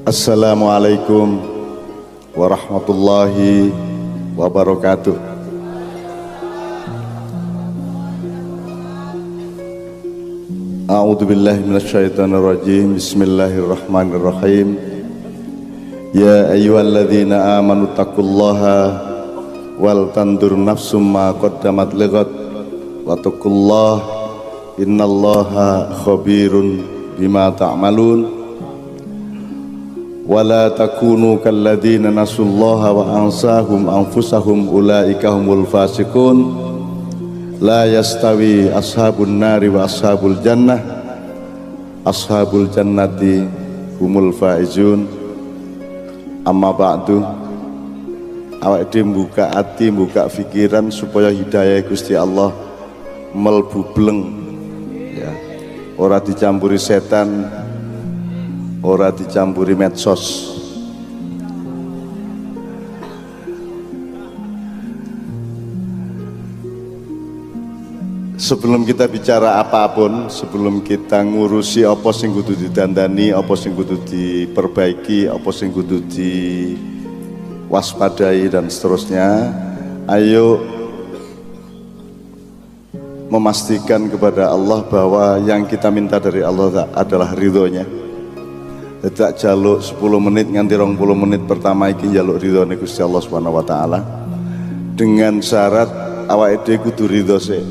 Assalamualaikum warahmatullahi wabarakatuh. A'udzu billahi minasyaitonir rajim. Bismillahirrahmanirrahim. Ya ayyuhalladzina amanu taqullaha wal tandur nafsum ma qaddamat lighad wattaqullaha innallaha khabirun bima ta'malun. Wala takunu kalladzina nasullaha wa ansahum anfusahum ulaika humul fasiqun. La yastawi ashabun nari wa ashabul jannah. Ashabul jannati humul faizun. Amma ba'du. Awak dhewe buka ati, buka pikiran supaya hidayah Gusti Allah melbu bleng ya. Ora dicampuri setan, ora dicampuri medsos. Sebelum kita bicara apapun, sebelum kita ngurusi apa sing kudu didandani, apa sing kudu diperbaiki, apa sing kudu diwaspadai dan seterusnya, ayo memastikan kepada Allah bahwa yang kita minta dari Allah adalah ridhonya. Tidak jaluk 10 menit nganti 20 menit pertama iki jaluk ridhone Gusti Allah Subhanahu wa taala. Dengan syarat awake dhewe kudu ridho sik.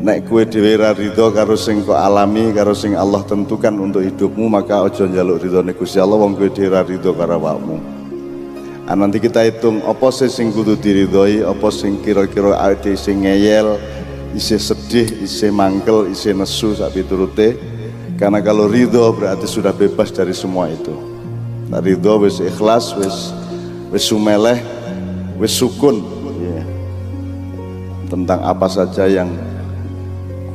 Nek kowe dhewe ra ridho karo sing kok alami, karo sing Allah tentukan untuk hidupmu, maka aja njaluk ridhone Gusti Allah wong kowe dhewe ra ridho karo awakmu. Nanti kita hitung apa sing kudu diridhoi, apa sing kira-kira awake dhewe sing ngeyel, isih sedih, isih mangkel, isih nesu sak piturute. Karena kalau ridho berarti sudah bebas dari semua itu. Nah, ridho wis ikhlas, wis sumeleh, wis sukun yeah. Tentang apa saja yang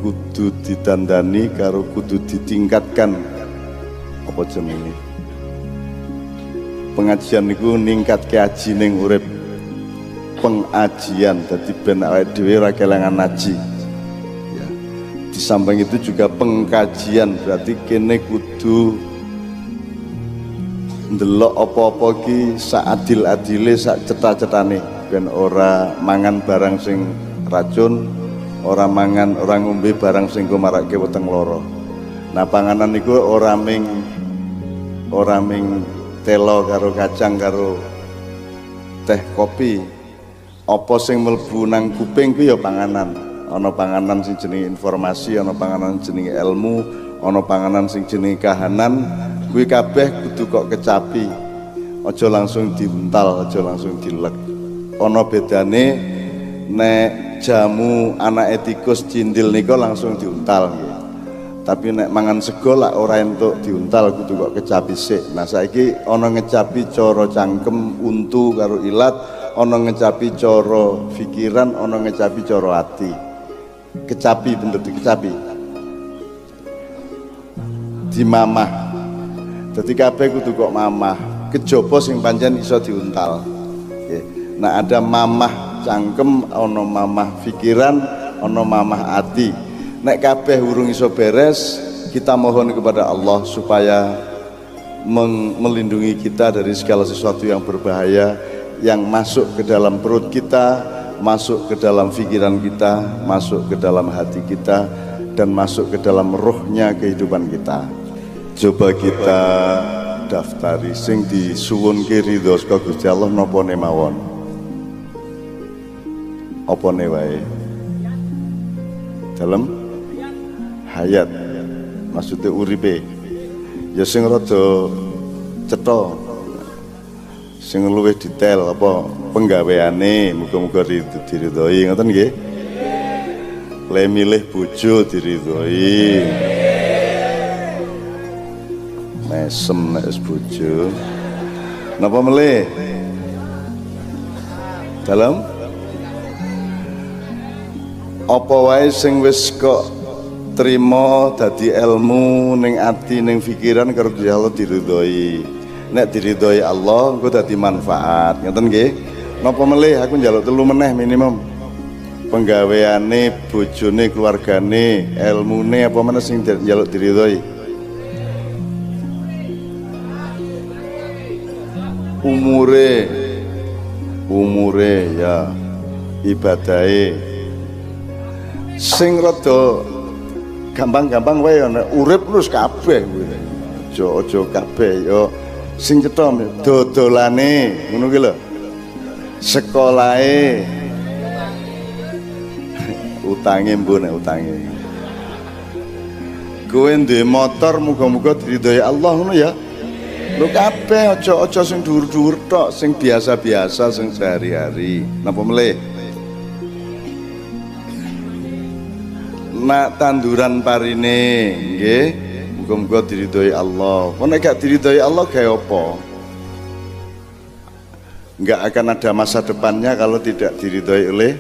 kudu ditandani karo kudu ditingkatkan apa jenenge. Pengajian niku ningkatke aji ning urip. Pengajian dadi ben awake dhewe ora kelangan ngaji. Ya. Di samping itu juga pengkajian, berarti kene kudu ndelok apa-apa ki sak adil-adile, sak cetha-cethane, ben ora mangan barang sing racun, ora mangan, ora ngombe barang sing marake weteng lara. Nah, panganan niku ora ming telo karo kacang karo teh kopi. Apa sing mlebu nang kuping ku ya panganan. Ana panganan sing jenenge informasi, ana panganan jenenge ilmu, ana panganan sing jenenge kahanan. Kuwi kabeh kudu kok kecapi. Aja langsung diuntal, aja langsung dilek. Ana bedane nek jamu anake tikus cindil nika langsung diuntal nggih. Tapi nek mangan sego lak ora entuk diuntal, kudu kok kecapi sik. Nah, saiki ana ngecapi cara cangkem untu karo ilat, ana ngecapi cara pikiran, ana ngecapi cara ati. Kecapi bener dikecapi. Dimamah. Dadi kabeh kudu kok mamah. Kejaba sing pancen iso diuntal. Nggih. Nah, ada mamah cangkem, ana mamah pikiran, ana mamah ati. Nek kabeh urung iso beres, kita mohon kepada Allah supaya melindungi kita dari segala sesuatu yang berbahaya yang masuk ke dalam perut kita, masuk ke dalam pikiran kita, masuk ke dalam hati kita, dan masuk ke dalam rohnya kehidupan kita. Coba kita daftari sing disuwunke ridho saka Gusti Allah napa mawon. Apa ne wae? Dalam hayat, maksudnya uripe. Ya sing rada cetha, sing luwih detail apa penggaweane, muga-muga diridhoi, ngoten nggih. Le milih bojo diridhoi. Mesem nek wis bojo. Napa melih? Dalam apa wae sing wis kok trimo dadi ilmu ning ati ning pikiran karo Allah diridhoi. Nek diridhoi Allah engko dadi manfaat. Ngoten nggih. Napa melih aku njaluk 3 meneh minimum. Penggaweane, bojone, keluargane, ilmune apa meneh sing njaluk diridhoi. umure ya ibadahe sing rada gampang-gampang wae ana urip terus kabeh kuwi. Aja kabeh ya sing cetha dodolane ngono ki lho. Sekolahe utange mbone utange. Kowe duwe motor muga-muga diridhoi Allah ngono ya. Lho kabeh aja sing dhuwur-dhuwur tok, sing biasa-biasa sing sehari-hari. Napa melih? Nak tanduran parine nggih muga-muga diridhoi Allah. Nek gak diridhoi Allah gawe apa? Enggak akan ada masa depannya kalau tidak diridhoi oleh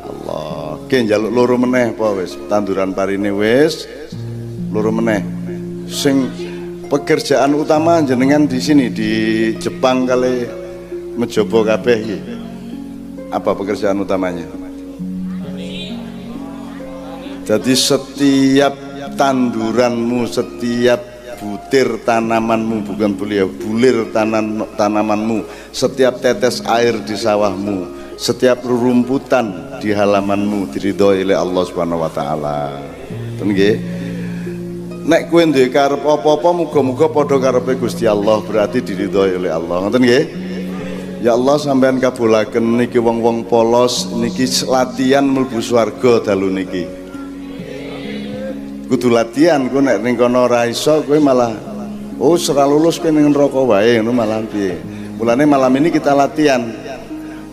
Allah. Oke, njaluk loro meneh apa wis? Tanduran parine wis loro meneh. Sing pekerjaan utama jenengan di sini di Jepang kali mencoba kabeh iki. Apa pekerjaan utamanya? Jadi setiap tanduranmu, setiap butir tanamanmu, bukan bulir tanamanmu, setiap tetes air di sawahmu, setiap rerumputan di halamanmu diridhoi oleh Allah Subhanahu wa taala. Ten nggih. Nek kowe duwe karep apa-apa muga-muga padha karepe Gusti Allah, berarti diridhoi oleh Allah. Ngoten nggih? Ya Allah sampean kabulaken niki wong-wong polos niki latihan mlebu swarga dalu niki. Kudu latihan, ku nek ning kono ora iso kowe malah ora lulus kowe ning neraka wae ngono malah piye. Mulane malam ini kita latihan.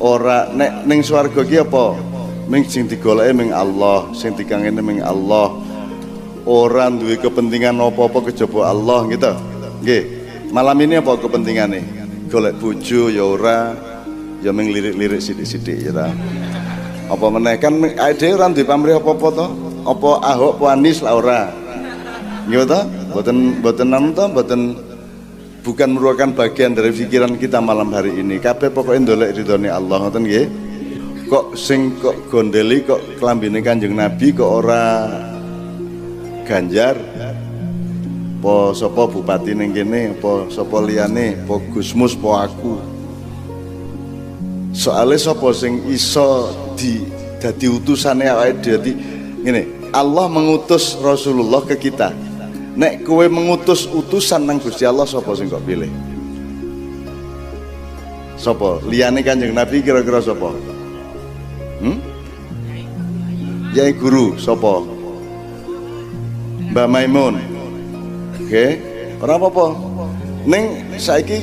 Ora nek ning swarga ki apa? Ming sing digoleki ming Allah, sing dikangeni ming Allah. Ora duwe kepentingan apa-apa kejaba Allah gitu. Nggih. Malam ini apa kepentingane? Golek bojo ya ora, ya ming lirik-lirik sithik-sithik ya ta. Apa meneh kan awake dhewe ora duwe pamrih apa-apa to? Apa Ahok Anies lah ora? Nggih ta? Mboten anu ta, bukan merupakan bagian dari pikiran kita malam hari ini. Kabeh pokoke ndolek ridhone Allah ngoten nggih. Kok sing kok gondeli kok klambine Kanjeng Nabi kok ora Ganjar? Po sapa bupati ning kene, apa sapa liyane, apa Gusmus, apa aku. Soale sapa sing iso dadi utusane awake dhewe ngene, Allah mengutus Rasulullah ke kita. Nek kowe mengutus utusan nang Gusti Allah sapa sing kok pilih? Sapa? Liyane Kanjeng Nabi kira-kira sapa? Yai guru sapa? Mbak Maimun. Oke, ora apa-apa. Ning saiki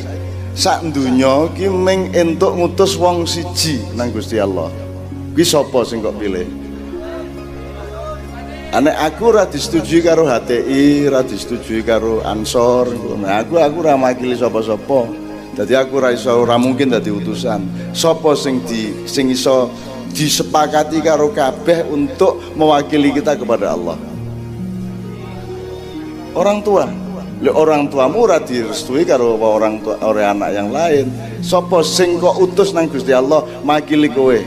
sak donya ki ming entuk ngutus wong siji nang Gusti Allah. Kuwi sapa sing kok pilih? Anek aku ora disetujui karo HTI, ora disetujui karo Ansor. Nah, aku ora makili sapa-sapa. Dadi aku ora mungkin dadi utusan. Sapa sing iso disepakati karo kabeh untuk mewakili kita kepada Allah? Orang tua. Orang tuamu ora direstui karo orang tua oleh anak yang lain. Sapa sing kok utus nang Gusti Allah makili kowe?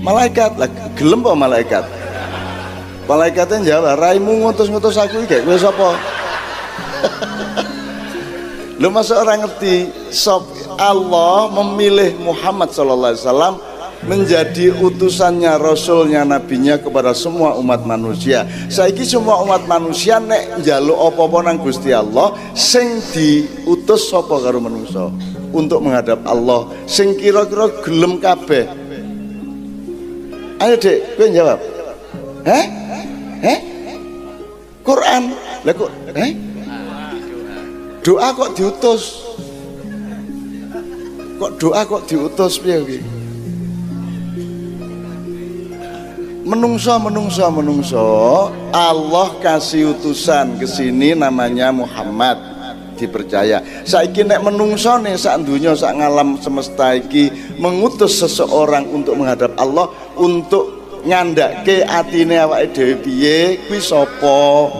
Malaikat lah, gelem apa malaikat? Malaikatnya jawab, raimu ngutus-ngutus aku iki kowe sapa? Lu masa orang ngerti Allah memilih Muhammad sallallahu alaihi wasallam menjadi utusannya, rasulnya, nabinya kepada semua umat manusia. Saiki semua umat manusia nek njaluk apa-apa nang Gusti Allah sing diutus sapa karo manungsa untuk menghadap Allah sing kira-kira gelem kabeh. Ayo Dek, kowe jawab. Quran. Lah kok doa kok diutus? Kok doa kok diutus piye iki? Menungso Allah kasih utusan ke sini namanya Muhammad, dipercaya. Saiki nek menungso nih sak dunya sak ngalam semesta iki mengutus seseorang untuk menghadap Allah, untuk ngandake atine awake dhewe piye, kuwi sapa?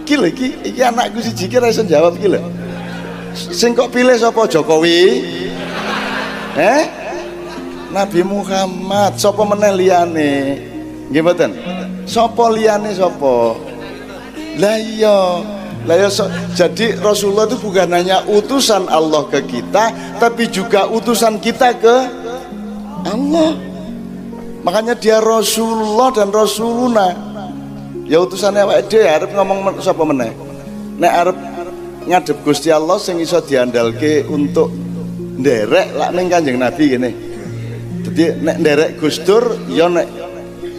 Iki anakku siji ki ora iso jawab iki lho. Sing kok pilih sapa? Jokowi? Nabi Muhammad. Sapa meneh liyane? Nggih mboten? Sapa liyane sapa? Lah iya. Jadi Rasulullah itu bukan hanya utusan Allah ke kita, tapi juga utusan kita ke Allah. Makanya dia Rasulullah dan Rasuluna. Ya utusannya awake dhewe arep ngomong sapa meneh. Nek arep ngadep Gusti Allah sing iso diandalke untuk nderek lak ning Kanjeng Nabi kene. Dadi nek nderek Gustur ya nek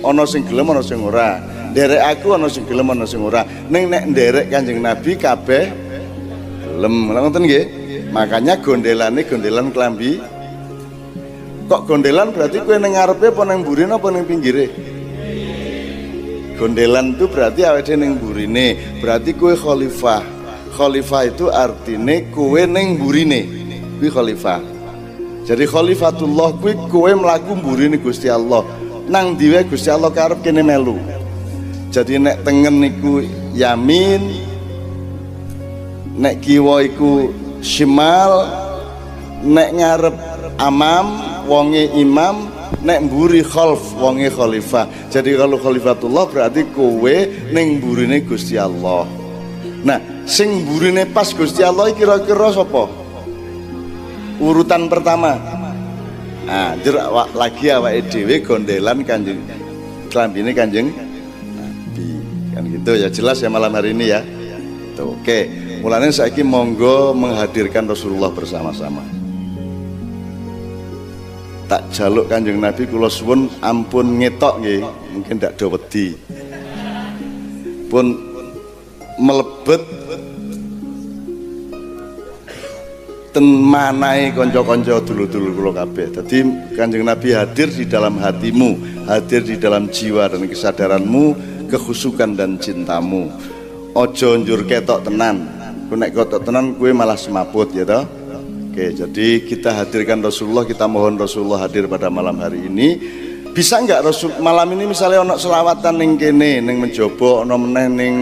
ana sing gelem ana sing ora. Nderek aku ana sing gelem ana sing ora. Ning nek nderek Kanjeng Nabi kabeh gelem. Lha ngoten nggih. Makanya gondelane gondelan klambi. Kok gondelan berarti kowe ning ngarepe apa ning mburine apa ning pinggire? Gondelan itu berarti awake ning mburine. Berarti kowe khalifah. Khalifah itu artine kowe ning mburine. Kuwi khalifah. Jadi khalifatullah kuwi kowe mlaku mburine Gusti Allah. Nang diwe Gusti Allah karep kene melu. Jadi nek tengen niku yamin, nek kiwa iku shimal, nek ngarep amam wonge imam, nek mburi khalf wonge khalifah. Jadi kalau khalifatullah berarti kowe ning mburine Gusti Allah. Nah, sing mburine pas Gusti Allah kira-kira sapa? Urutan pertama. Nah, lagi awake dhewe gondelan Kanjeng klambine Kanjeng Nabi. Kan gitu ya, jelas ya malam hari ini ya. Tuh, oke. Mulane saiki monggo menghadirkan Rasulullah bersama-sama. Tak jaluk Kanjeng Nabi kula suwun ampun ngetok nggih, mungkin ndak do wedi. Pun melebet ten manahe kanca-kanca dulu-dulu kula kabeh. Dadi Kanjeng Nabi hadir di dalam hatimu, hadir di dalam jiwa dan kesadaranmu, kekhusukan dan cintamu. Ojo njur ketok tenan. Ku nek ketok tenan kowe malah semaput ya toh. Oke, jadi kita hadirkan Rasulullah, kita mohon Rasulullah hadir pada malam hari ini. Bisa enggak Rasul malam ini misalnya ono selawatan ning kene, ning Menjobo, ono meneh ning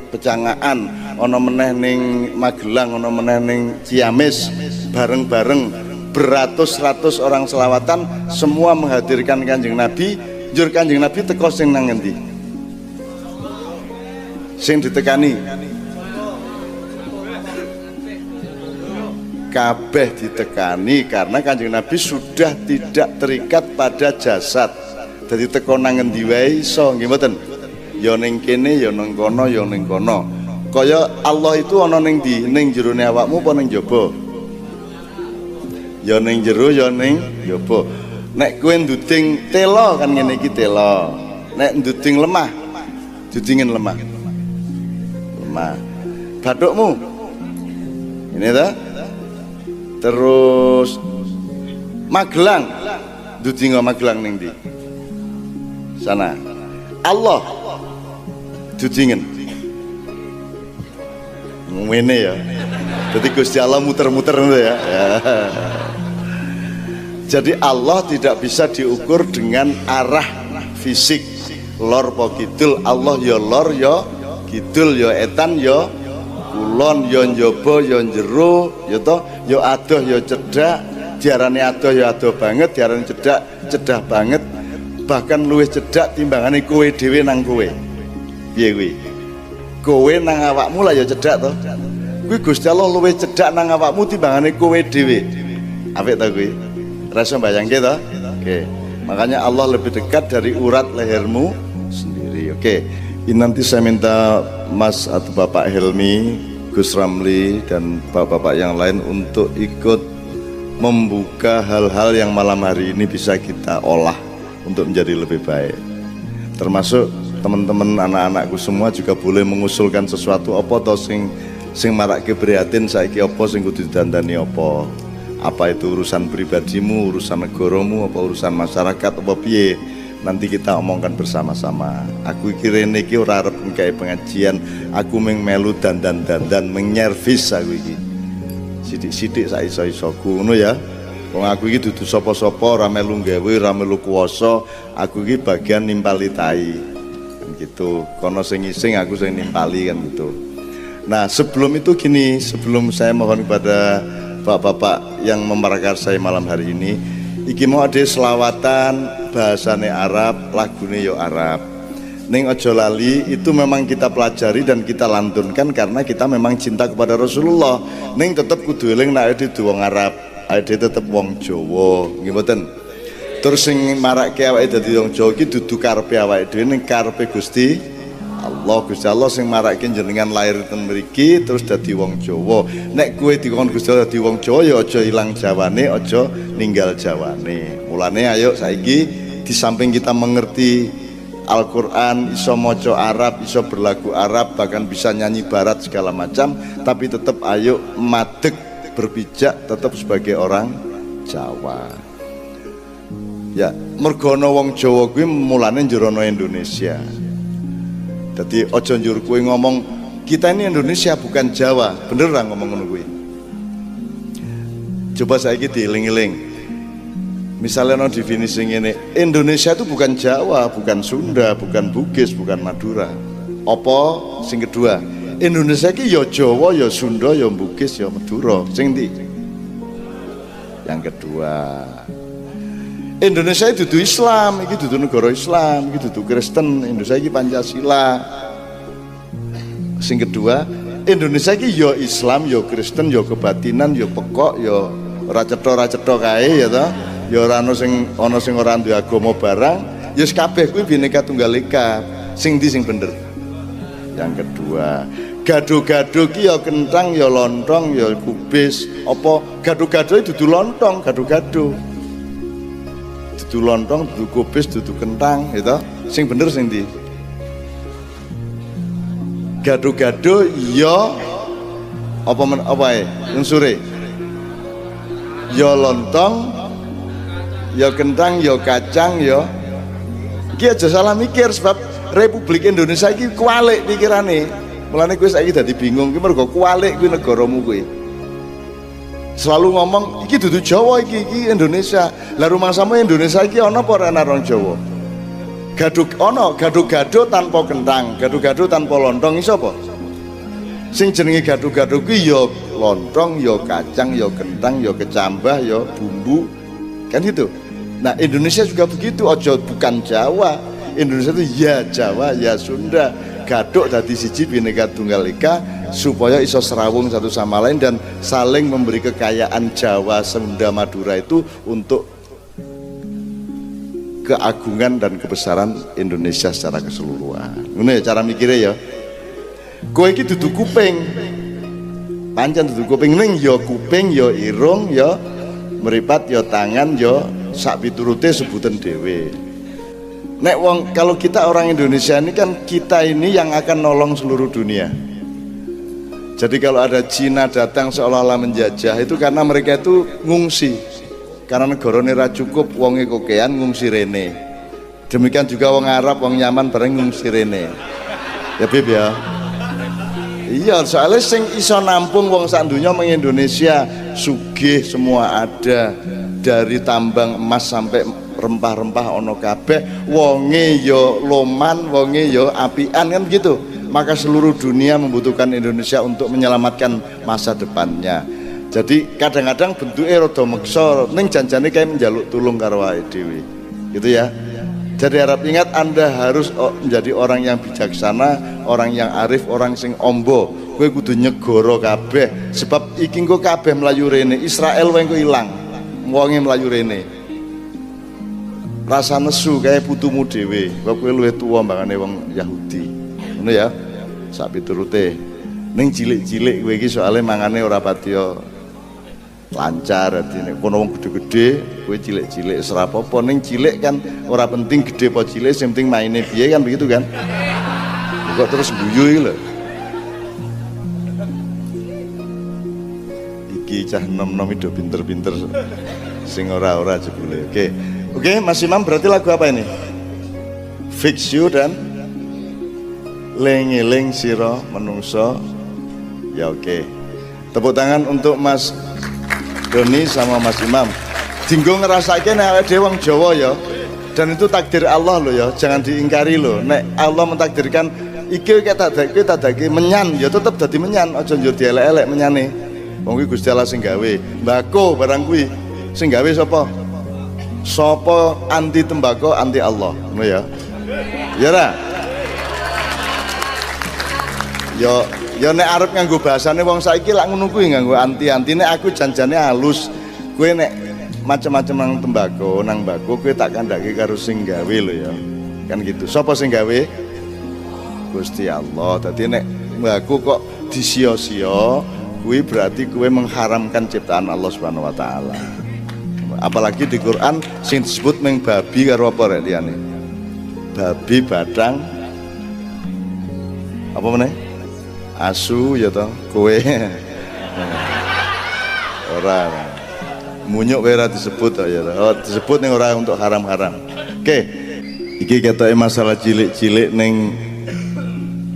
Pecangaan, ono meneh ning Magelang, ono meneh ning Ciamis, bareng-bareng beratus-ratus orang selawatan, semua menghadirkan Kanjeng Nabi. Njur Kanjeng Nabi teko sing nang ngendi? Sing ditekani. Kabeh ditekani karena Kanjeng Nabi sudah tidak terikat pada jasad. Jadi teko nang ngendi wae iso nggih mboten? Ya ning kene, ya ning kono, ya ning kono. Kaya Allah itu ana ning ndi? Ning jerone awakmu apa ning jaba? Ya ning jero, ya ning jaba. Nek kowe nduding tela kan ngene iki tela. Nek nduding lemah, dudingen lemah. Lemah. Bathukmu. Ini ta? Terus Magelang, dudingo Magelang ning ndi? Sana. Allah dudingen. Ngene ya. Jadi Gusti Allah muter-muter ngono ya. Jadi Allah tidak bisa diukur dengan arah fisik. Lor po kidul, Allah ya lor ya kidul ya etan ya kulon ya njaba ya njero ya toh ya adoh ya cedhak, diarani adoh ya adoh banget, diarani cedhak cedhak banget, bahkan luwih cedhak timbangane kowe dhewe nang kowe. Piye kuwi? Kowe nang awakmu lah ya cedhak to. Kuwi Gusti Allah luwih cedhak nang awakmu timbangane kowe dhewe. Apik ta kuwi? Rasa bayangke to? Oke. Makanya Allah lebih dekat dari urat lehermu sendiri. Oke. Ini nanti saya minta Mas atau Bapak Helmi, Gus Ramli dan bapak-bapak yang lain untuk ikut membuka hal-hal yang malam hari ini bisa kita olah untuk menjadi lebih baik. Termasuk teman-teman anak-anakku semua juga boleh mengusulkan sesuatu apa to sing marake prihatin saiki apa sing kudu didandani apa. Apa itu urusan pribadimu, urusan negaramu, apa urusan masyarakat apa piye. Nanti kita omongkan bersama-sama. Aku kira niki ora arep nggawe pengajian, aku mung melu dandan-dandan menyervis aku iki. Sithik-sithik sak iso-isoku ngono ya. Wong aku iki dudu sapa-sapa, ora melu gawe, ora melu kuwasa, aku iki bagian nimpali tai. Kan gitu. Kono sing ngising, aku sing nimpali kan gitu. Nah, sebelum itu gini, sebelum saya mohon kepada bapak-bapak yang memprakarsai malam hari ini, iki mau ada selawatan bahasane Arab, lagune yo Arab. Ning ojo lali itu memang kita pelajari dan kita lantunkan karena kita memang cinta kepada Rasulullah. Ning tetep kudu eling nek ade wong Arab, ade tetep wong Jawa, nggih mboten. Terus sing marake awake dadi wong Jawa iki dudu karepe awake dhewe ning karepe Gusti Allah. Gusti Allah sing marake jenengan lahir ten mriki terus dadi wong Jawa. Nek kowe dikon Gusti Allah dadi wong Jawa ya aja ilang Jawane, aja ninggal Jawane. Mulane ayo saiki di samping kita mengerti Al-Quran, iso moco Arab, iso berlagu Arab, bahkan bisa nyanyi barat segala macam, tapi tetap ayo madeg berpijak tetap sebagai orang Jawa. Ya, mergono wong Jawa kuwi mulane njerono Indonesia. Jadi ojo njur kuwi ngomong kita ini Indonesia bukan Jawa, bener ra ngomong ngono kuwi. Coba saiki dieling-eling. Misalnya no definisi ini, Indonesia itu bukan Jawa, bukan Sunda, bukan Bugis, bukan Madura. Apa sing kedua? Indonesia ini ya Jawa, ya Sunda, ya Bugis, ya Madura. Sing ndi? Yang kedua. Indonesia itu dudu Islam, iki dudu negara Islam, iki dudu Kristen, Indonesia ini Pancasila. Sing kedua, Indonesia ini ya Islam, ya Kristen, ya kebatinan, ya pekok, ya ora cetha kae ya ta. Ya ora ana sing ora duwe agama barang, ya kabeh kuwi Bhinneka Tunggal Ika. Sing ndi sing bener? Yang kedua, gado-gado ki ya kentang, ya lontong, ya kubis. Apa gado-gado dudu lontong, gado-gado. Dudu lontong, dudu kubis, dudu kentang, gitu. Sing bener sing ndi? Gado-gado ya apa unsure? Ya lontong, ya kentang, ya kacang, ya iki aja salah mikir sebab Republik Indonesia iki kualik pikirane. Mulane kowe saiki dadi bingung iki mergo kualik kuwi negaramu kuwi. Selalu ngomong iki dudu Jawa iki Indonesia. Lah rumangsamu Indonesia iki ana apa ora ana orang Jawa? Gado-gado tanpa kentang, gado-gado tanpa lontong iso apa? Sing jenenge gado-gado kuwi ya lontong, ya kacang, ya kentang, ya kecambah, ya bumbu. Kan gitu. Nah Indonesia juga begitu, ojo bukan Jawa. Indonesia itu ya Jawa, ya Sunda. Gaduk dadi siji Bhinneka Tunggal Ika supaya iso serawung satu sama lain dan saling memberi kekayaan Jawa, Sunda, Madura itu untuk keagungan dan kebesaran Indonesia secara keseluruhan. Ngono ya cara mikirnya ya. Kowe iki dudu kuping. Pancen dudu kuping ning ya kuping, ya irung, ya meripat, ya tangan, ya sak piturute sebutan dewe. Nek wong kalau kita orang Indonesia ini kan kita ini yang akan nolong seluruh dunia. Jadi kalau ada Cina datang seolah-olah menjajah itu karena mereka itu ngungsi. Karena negarane ra cukup wonge kokean ngungsi rene. Demikian juga wong Arab, wong Yaman bareng ngungsi rene. Ya Bib ya. Iya, soalnya sing iso nampung wong sak donya meng Indonesia sugih semua ada. Dari tambang emas sampai rempah-rempah ono kabeh, wonge yo loman, wonge yo apian kan gitu. Maka seluruh dunia membutuhkan Indonesia untuk menyelamatkan masa depannya. Jadi kadang-kadang bentuknya rada meksa ning janjane kayak menjaluk tulung karo awake dhewe. Gitu ya. Jadi harap ingat Anda harus menjadi orang yang bijaksana, orang yang arif, orang sing ombo. Kowe kudu nyegoro kabeh sebab iki engko kabeh mlayu rene. Israel wae engko ilang. Wonge mlayu rene. Rasa nesu kayak putumu dhewe. Kok kowe luwih tuwa mbangane wong Yahudi. Ngono ya. Sak piturute. Ning cilik-cilik kowe iki soalé mangane ora patiya lancar artine. Kono wong gede-gede, kowe cilik-cilik ora apa-apa. Ning cilik kan ora penting gede apa cilik, sing penting maine piye kan begitu kan. Kok terus guyu iki lho. Iki cah nom-nom itu pinter-pinter sing ora-ora jebule. Oke, Mas Imam berarti lagu apa ini? Fix You dan Lengeling Siro Menungso. Ya oke. Tepuk tangan untuk Mas Doni sama Mas Imam. Dinggo ngerasake nek awake dhewe wong Jawa ya. Dan itu takdir Allah loh ya, jangan diingkari loh. Nek Allah mentakdirkan iki tak dadake menyan ya tetep dadi menyan, aja njur dielek-elek menyane. Wong kuwi Gusti Allah sing gawe. Mbako barang kuwi sing gawe sapa? Sapa anti tembakau anti Allah, ngono ya. Ya ra? Ya nek arep nganggo bahasane wong saiki lak ngono kuwi nganggo anti-antine aku janjane halus. Kowe nek macam-macam nang tembako, nang mbako kowe tak kandhake karo sing gawe lho ya. Kan gitu. Sapa sing gawe? Gusti Allah. Dadi nek mbako kok disia-sia, kuwi berarti kowe mengharamkan ciptaan Allah Subhanahu wa taala. Apalagi di Quran sing disebut meng babi karo apa rek liyane? Babi, badang, apa meneh? Asu ya toh, kowe. Ora. Munyuk kowe ora disebut ya. Oh, disebut ning ora untuk haram-haram. Oke. Iki ketoke masalah cilik-cilik ning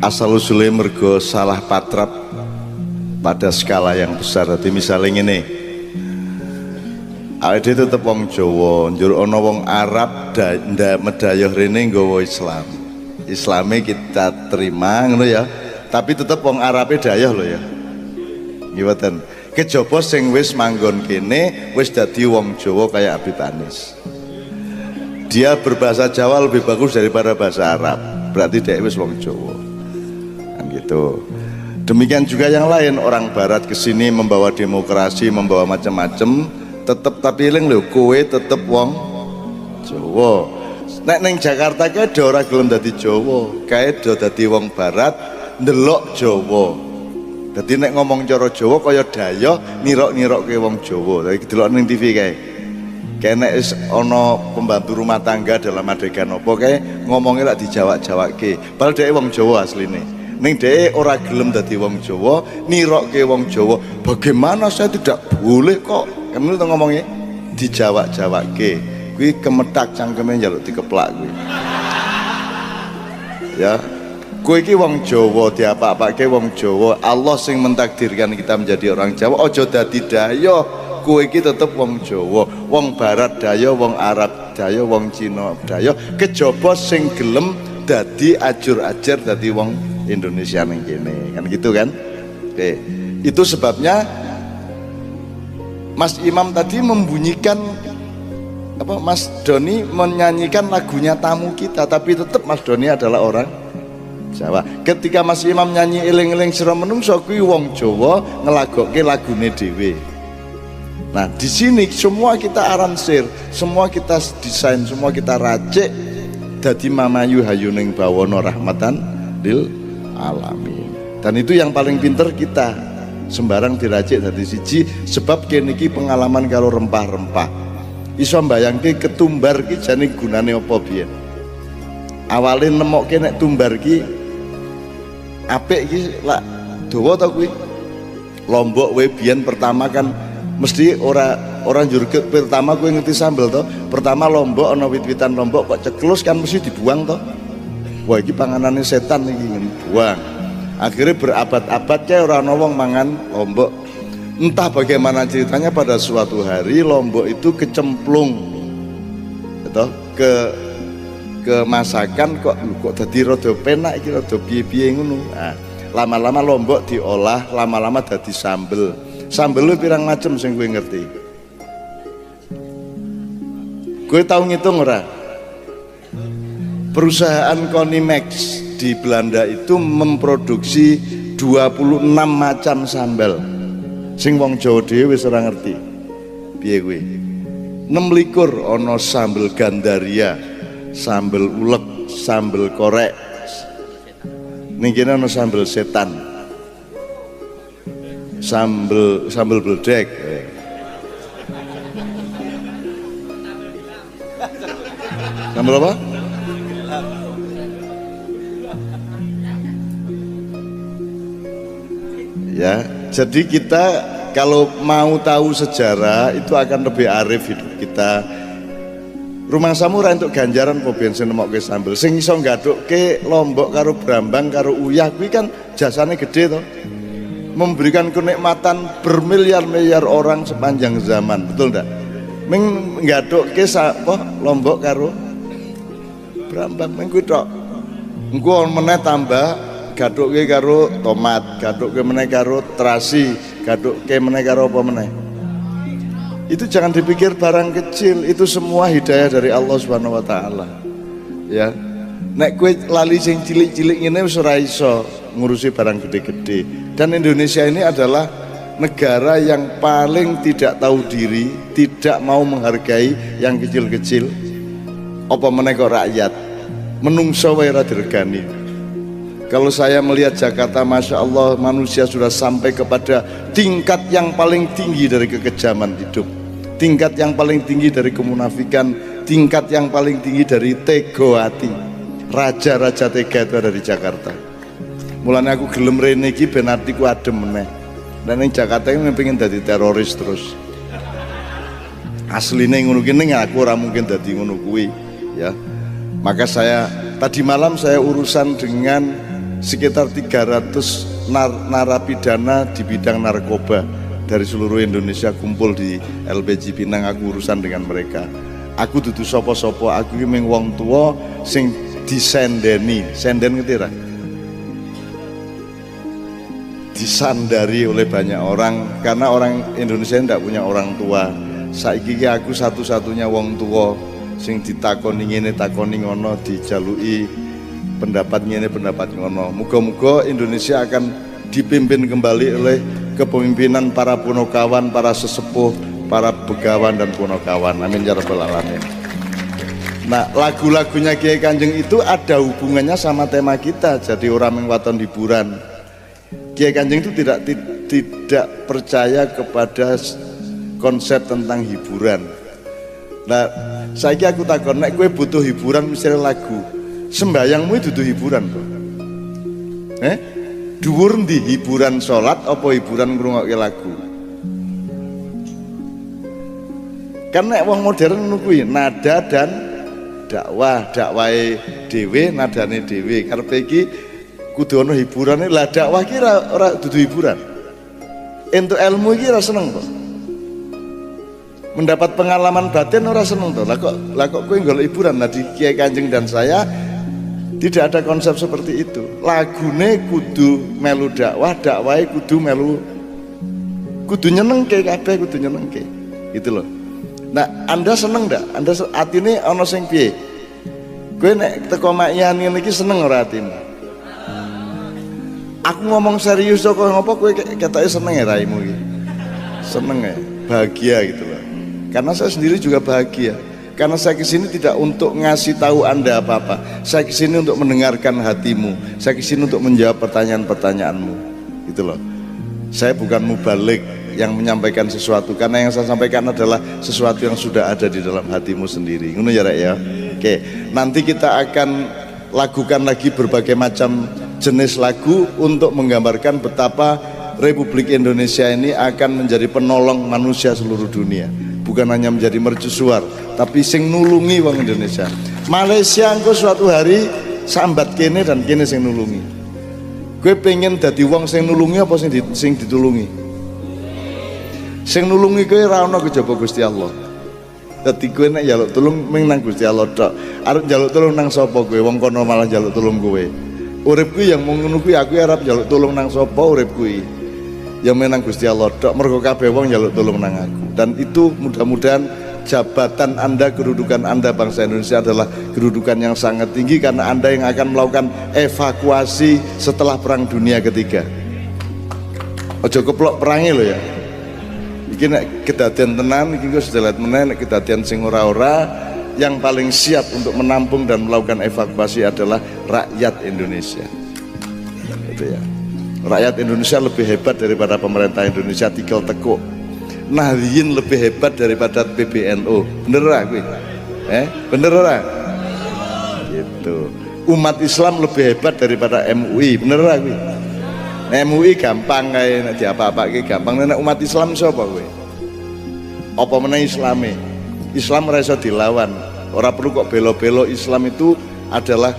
asal usule mergo salah patrap pada skala yang besar. Dadi misale ngene. Awake dhewe tetep wong Jawa, njur ana wong Arab medayah rene nggawa Islam. Islame kita terima ngono ya. Tapi tetep wong Arabe dayah lho ya. Nggih mboten. Kejaba sing wis manggon kene wis dadi wong Jawa kayak Habib Anis. Dia berbahasa Jawa lebih bagus daripada bahasa Arab. Berarti dia wis wong Jawa. Kan gitu. Demikian juga yang lain, orang barat kesini membawa demokrasi, membawa macam-macam, tetep tapi eling lho kowe tetep wong Jawa. Nek ning Jakarta kae do ora gelem dadi Jawa, kae do dadi wong barat ndelok Jawa. Dadi nek ngomong cara Jawa kaya dayoh nirok-nirokke wong Jawa. Dadi delok ning TV kae. Kae nek wis ana pembantu rumah tangga dalam adegan apa kae ngomongnya lak dijawak-jawakke. Padahal dhek wong Jawa asline. Ning dhek ora gelem dadi wong Jawa, nirokke wong Jawa. Bagaimana saya tidak boleh kok? Kamu tuh ngomongnya dijawak-jawakke. Kuwi kemetak cangkeme njaluk dikeplak kuwi. Ya. Kowe iki wong Jawa, diapa-apake wong Jawa. Allah sing mentakdirkan kita menjadi orang Jawa. Aja dadi dayoh. Kowe iki tetep wong Jawa. Wong barat dayoh, wong Arab dayoh, wong Cina dayoh. Kejaba sing gelem dadi ajur-ajar dadi wong Indonesia ning kene. Kan gitu kan? Oke. Itu sebabnya Mas Imam tadi membunyikan apa, Mas Doni menyanyikan lagunya tamu kita, tapi tetap Mas Doni adalah orang Jawa. Ketika Mas Imam nyanyi eling-eling sira menungso kuwi wong Jawa ngelagokke lagune dhewe. Nah, di sini semua kita aransir, semua kita desain, semua kita racik dadi mamayu hayuning bawana rahmatan lil alamin. Dan itu yang paling pinter kita. Sembarang diracik dadi siji sebab kene iki pengalaman karo rempah-rempah. Iso mbayangke ketumbar ki jane gunane apa biyen. Awale nemokke nek tumbar ki apik ki lak dawa ta kuwi. Lombok we biyen pertama kan mesti ora njur pertama kowe ngerti sambel to. Pertama lombok ana wit-witan lombok kok ceklus kan mesti dibuang to. Wah iki panganane setan iki buang. Akhirnya berabad-abad kayak orang wong mangan lombok. Entah bagaimana ceritanya pada suatu hari lombok itu kecemplung gitu, ke masakan kok dadi rada penak iki rada piye-piye ngono. Nah, lama-lama lombok diolah, lama-lama dadi sambel. Sambel lu pirang macem sing kowe ngerti? Kowe tau ngitung ora? Perusahaan Konimax di Belanda itu memproduksi 26 macam sambal. Sing wong Jawa dhewe wis ora ngerti. Piye kuwi? 26 ana sambel gandaria, sambel ulek, sambel korek. Ning kene ana sambel setan. Sambel bledek. Sambel apa? Ya, jadi kita kalau mau tahu sejarah itu akan lebih arif hidup kita. Rumah samurai untuk ganjaran po bensin nemokke sambel. Sing iso nggadukke lombok karo brambang karo uyah kuwi kan jasane gede to. Memberikan kenikmatan bermiliar-miliar orang sepanjang zaman, betul ndak? Ming nggadukke apa lombok karo brambang ming kuwi tok. Engko meneh tambah gadukke karo tomat, gadukke meneh karo terasi, gadukke meneh karo apa meneh. Itu jangan dipikir barang kecil, itu semua hidayah dari Allah Subhanahu wa taala. Ya. Nek kowe lali sing cilik-cilik ngene wis ora iso ngurusi barang gede-gede. Dan Indonesia ini adalah negara yang paling tidak tahu diri, tidak mau menghargai yang kecil-kecil. Apa meneh kok rakyat menungso wae ora diregani. Kalau saya melihat Jakarta, Masya Allah, manusia sudah sampai kepada tingkat yang paling tinggi dari kekejaman hidup, tingkat yang paling tinggi dari kemunafikan, tingkat yang paling tinggi dari tego hati. Raja-raja tega itu ada di Jakarta. Mulanya aku gelem rene iki ben atiku adem meneh. Dan yang Jakarta ini pengen jadi teroris terus. Aslinya ngono kene aku ora mungkin jadi ngono kuwi, ya. Maka saya tadi malam saya urusan dengan sekitar 300 narapidana di bidang narkoba dari seluruh Indonesia kumpul di LBJ Pinang. Aku urusan dengan mereka. Aku dudu sopo-sopo, aku iki mung wong tuwa sing disendeni, senden ngerti ra? Disandari oleh banyak orang karena orang Indonesia tidak punya orang tua. Saiki aku satu-satunya wong tua sing ditakoni ngene takoni ngono, dijaluki pendapat ngene pendapat ngono. Muga-muga Indonesia akan dipimpin kembali oleh kepemimpinan para punokawan, para sesepuh, para begawan dan punokawan. Amin ya rabbal alamin. Nah, lagu-lagunya Kiai Kanjeng itu ada hubungannya sama tema kita. Jadi orang yang waton hiburan. Kiai Kanjeng itu tidak percaya kepada konsep tentang hiburan. Nah, saya aku takon, nek kowe butuh hiburan misalnya lagu, sembayangmu itu butuh hiburan kok. Dhuwur ndi, hiburan sholat apa hiburan ngrungokke lagu? Karena wong modern ngono kuwi, nada dan dakwahe dhewe, nadane dhewe. Karepe iki kudu ana hiburane. Lah dakwah ki ora dudu hiburan. Entuk ilmu iki ora seneng kok. Mendapat pengalaman batin ora seneng to. Lah kok kowe golek hiburan. Nah di Kiai Kanjeng dan saya tidak ada konsep seperti itu. Lagune kudu melu dakwah, dakwahe kudu melu kudu nyenengke kabeh, kudu nyenengke. Gitu loh. Nah, Anda seneng ndak? Anda atine ana sing piye? Kowe nek teko makyan ngene iki seneng ora atimu? Aku ngomong serius kok ngopo kowe ketoke seneng ya raimu iki? Seneng ya, bahagia gitu loh. Karena saya sendiri juga bahagia. Karena saya kesini tidak untuk ngasih tahu Anda apa-apa. Saya kesini untuk mendengarkan hatimu. Saya kesini untuk menjawab pertanyaan-pertanyaanmu. Gitu loh. Saya bukan mubalik yang menyampaikan sesuatu, karena yang saya sampaikan adalah sesuatu yang sudah ada di dalam hatimu sendiri. Ngono ya Rek ya. Oke, nanti kita akan lakukan lagi berbagai macam jenis lagu untuk menggambarkan betapa Republik Indonesia ini akan menjadi penolong manusia seluruh dunia. Bukan hanya menjadi mercusuar, tapi sing nulungi wong Indonesia. Malaysia engko suatu hari sambat kene dan kene sing nulungi. Gue pengen dadi wong sing nulungi apa sing ditulungi? Sing nulungi kowe ora ana kejaba Gusti Allah. Dadi kowe nek njaluk tulung ming nang Gusti Allah tok. Arep njaluk tulung nang sapa kowe? Wong kono malah njaluk tulung kowe. Urip kuwi yang mung ngono kuwi, aku arep njaluk tulung nang sapa urip kuwi? Yang menang Gusti Allah tok, mergo kabeh wong njaluk tulung nang aku. Dan itu mudah-mudahan jabatan Anda, kedudukan Anda bangsa Indonesia adalah kedudukan yang sangat tinggi, karena Anda yang akan melakukan evakuasi setelah Perang Dunia Ketiga. Ojo keplok perangi lo ya. Iki nek kedadian tenan iki kok sudah lihat meneh, nek kedadian sing ora-ora, yang paling siap untuk menampung dan melakukan evakuasi adalah rakyat Indonesia. Gitu ya. Rakyat Indonesia lebih hebat daripada pemerintah Indonesia tikel tekuk. Nahdliyin lebih hebat daripada PBNU. Bener ora kuwi? Bener ora? Gitu. Umat Islam lebih hebat daripada MUI. Bener ora kuwi? MUI gampang kae nek diapa-apake gampang. Nek umat Islam sapa kowe? Apa meneh Islame? Islam ora iso dilawan. Ora perlu kok belo-belo. Islam itu adalah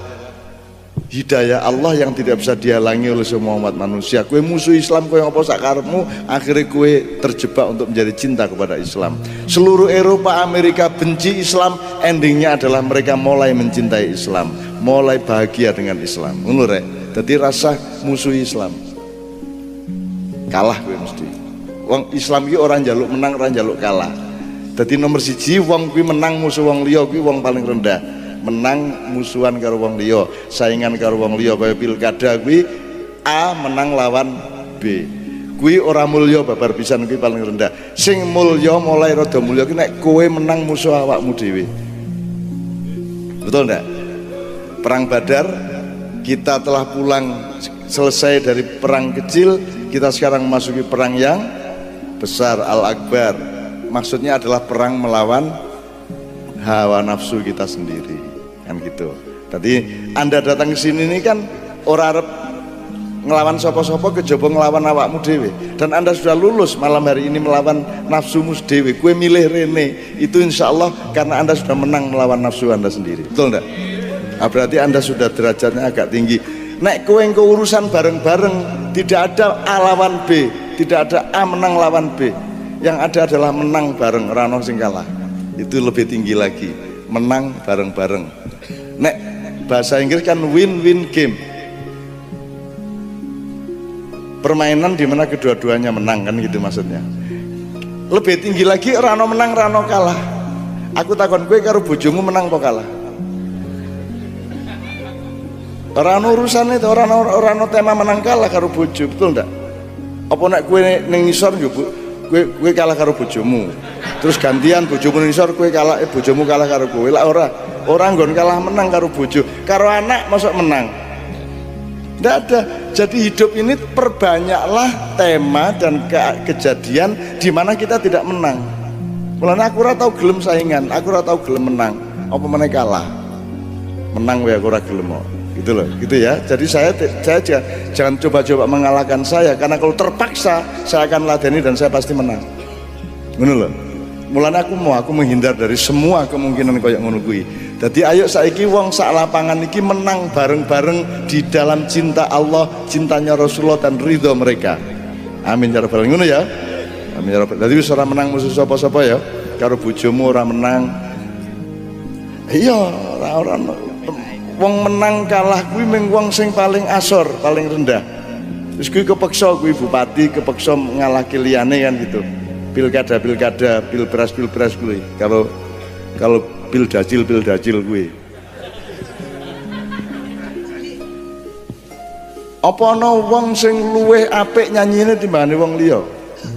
hidayah Allah yang tidak bisa dihalangi oleh semua umat manusia. Kue musuh Islam, kue apa sakarepmu, akhirnya kue terjebak untuk menjadi cinta kepada Islam. Seluruh Eropa, Amerika benci Islam, endingnya adalah mereka mulai mencintai Islam, mulai bahagia dengan Islam. Ngono rek. Jadi rasa musuh Islam kalah kue mesti. Wong Islam iki orang jaluk menang, orang jaluk kalah. Jadi nomor siji wong kuwi menang musuh wong liya kuwi wong paling rendah. menang musuhan karo wong liya, saingan karo wong liya kaya pilkada kuwi A menang lawan B. Kuwi ora mulya babar pisan, kuwi paling rendah. Sing mulya mulai rada mulya kuwi nek kowe menang musuh awakmu dhewe. Betul enggak? Perang Badar kita telah pulang selesai dari perang kecil, kita sekarang memasuki perang yang besar, Al-Akbar. Maksudnya adalah perang melawan hawa nafsu kita sendiri, kan gitu. Tadi Anda datang ke sini ini kan ora arep ngelawan sopo-sopo, kejaba ngelawan awakmu dhewe. Dan Anda sudah lulus malam hari ini melawan nafsumu dhewe. Kue milih rene itu insya Allah karena Anda sudah menang melawan nafsu Anda sendiri. Betul enggak? Nah, berarti Anda sudah derajatnya agak tinggi. Nek kowe engko urusan bareng-bareng, tidak ada A lawan B, tidak ada A menang lawan B. Yang ada adalah menang bareng, ora ono sing kalah. Itu lebih tinggi lagi, menang bareng-bareng. Nek bahasa Inggris kan win-win game. Permainan di mana kedua-duanya menang, kan gitu maksudnya. Lebih tinggi lagi, ora ono menang, ora ono kalah. Aku takon kowe karo bojomu menang apa kalah? Ora ono urusan itu, ora ono tema menang kalah karo bojo, betul ndak? Apa nek kowe ning ngisor yo kowe kalah karo bojomu. Terus gantian bojomu ning ngisor kowe kalah, bojomu kalah karo kowe. Lah ora nggon kalah menang karo bojo. Karo anak masuk menang. Ndak ada. Jadi hidup ini perbanyaklah tema dan kejadian di mana kita tidak menang. Mulane aku ora tau gelem saingan, aku ora tau gelem menang. Apa meneh kalah. Menang wae aku ora gelem. Gitu loh, gitu ya. Jadi saya jangan coba-coba mengalahkan saya, karena kalau terpaksa saya akan ladeni dan saya pasti menang. Ngono loh. Mulane aku menghindar dari semua kemungkinan kayak ngono kuwi. Jadi ayo saiki wong sak lapangan iki menang bareng-bareng di dalam cinta Allah, cintanya Rasulullah dan ridho mereka. Amin ya rabbal alamin. Ngono ya. Amin ya rabbal. Dadi wis ora menang musuh sapa-sapa ya. Karo bojomu ora menang. Iya, ora wong menang kalah kuwi mung wong sing paling asor, paling rendah. Terus kuwi kepeksa kuwi bupati kepeksa ngalahke liyane kan gitu. Pilkada, pilpres kuwi. Kalau pil dajil kuwi. Apa ana wong sing luwih apik nyanyine timbangane wong liya?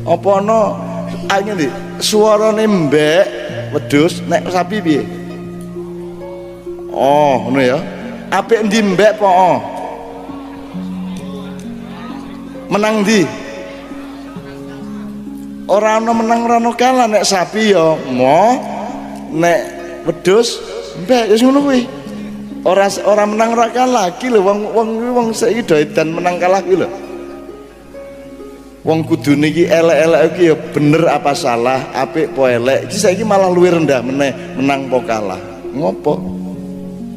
Apa ana ngene suarane mbek wedhus nek sapi piye? Oh, ngono ya. Apik ndi mbek po? Menang ndi? Ora ana menang ora ana kalah. Nek sapi ya mo, nek wedhus mbek wis ngono kuwi. Ora menang ora kalah. Iki lho wong saiki do edan menang kalah kuwi lho. Wong kudune iki elek-elek iki ya bener apa salah, apik po elek. Iki saiki malah luwih rendah meneh menang po kalah. Ngopo?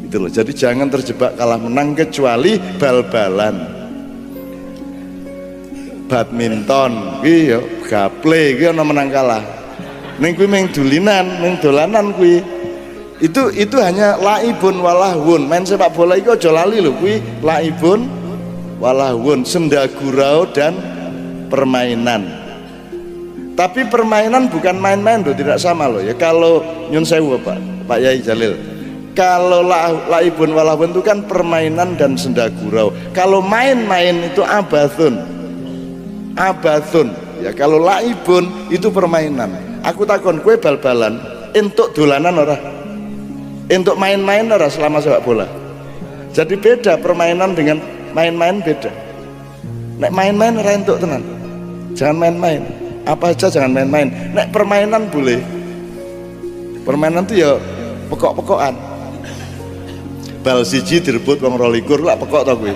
Gitu loh. Jadi jangan terjebak kalah menang, kecuali bal-balan, badminton kuwi ya gaple kuwi ana menang kalah. Ning kuwi mung dulinan, mung dolanan kuwi. Itu hanya laibun walahun. Main sepak bola iku aja lali lho, kuwi laibun walahun, senda gurau dan permainan. Tapi permainan bukan main-main loh, tidak sama loh ya. Kalau nyun sewu Pak Yai Jalil, kalau laibun walahun itu kan permainan dan senda gurau. Kalau main-main itu abathun ya. Kalau laibun itu permainan. Aku takon kowe bal-balan entuk dolanan ora? Entuk main-main ora selama sepak bola? Jadi beda permainan dengan main-main, beda. Nek main-main ora entuk tenan. Jangan main-main. Apa aja jangan main-main. Nek permainan boleh. Permainan itu ya pekok-pekokan. Bal siji direbut wong 22 lak pekok to kuwi.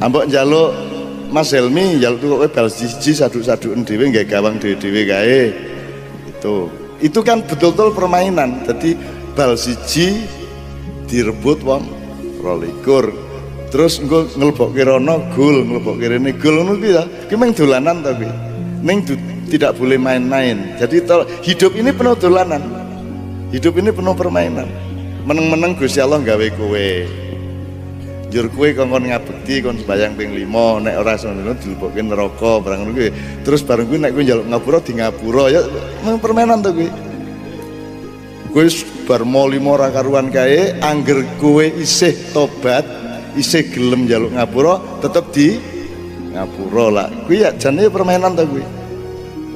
Ambok njaluk Mas Helmi njaluk tuh kowe bal siji saduk-saduken dhewe nggawe gawang dhewe-dhewe kae. Itu kan betul-betul permainan. Jadi bal siji direbut wong 22. Terus engko nglebokke rono gol, nglebokke rene gol ngono kuwi ya. Ki mung dolanan to kuwi. Ning tidak boleh main-main. Jadi hidup ini penuh dolanan. Hidup ini penuh permainan. Meneng-meneng Gusti Allah gawe kowe. Njur kowe kongkon ngabekti kon sembayang ping 5, nek ora ngono dilebokke neraka barang ngono kuwi. Terus bareng kuwi nek kowe njaluk ngapura di ngapura ya permainan to kuwi. Kowe bar molimo ora karuan kae, angger kowe isih tobat, isih gelem njaluk ngapura, tetep di ngapura lah. Kuwi ya jane permainan ta kuwi.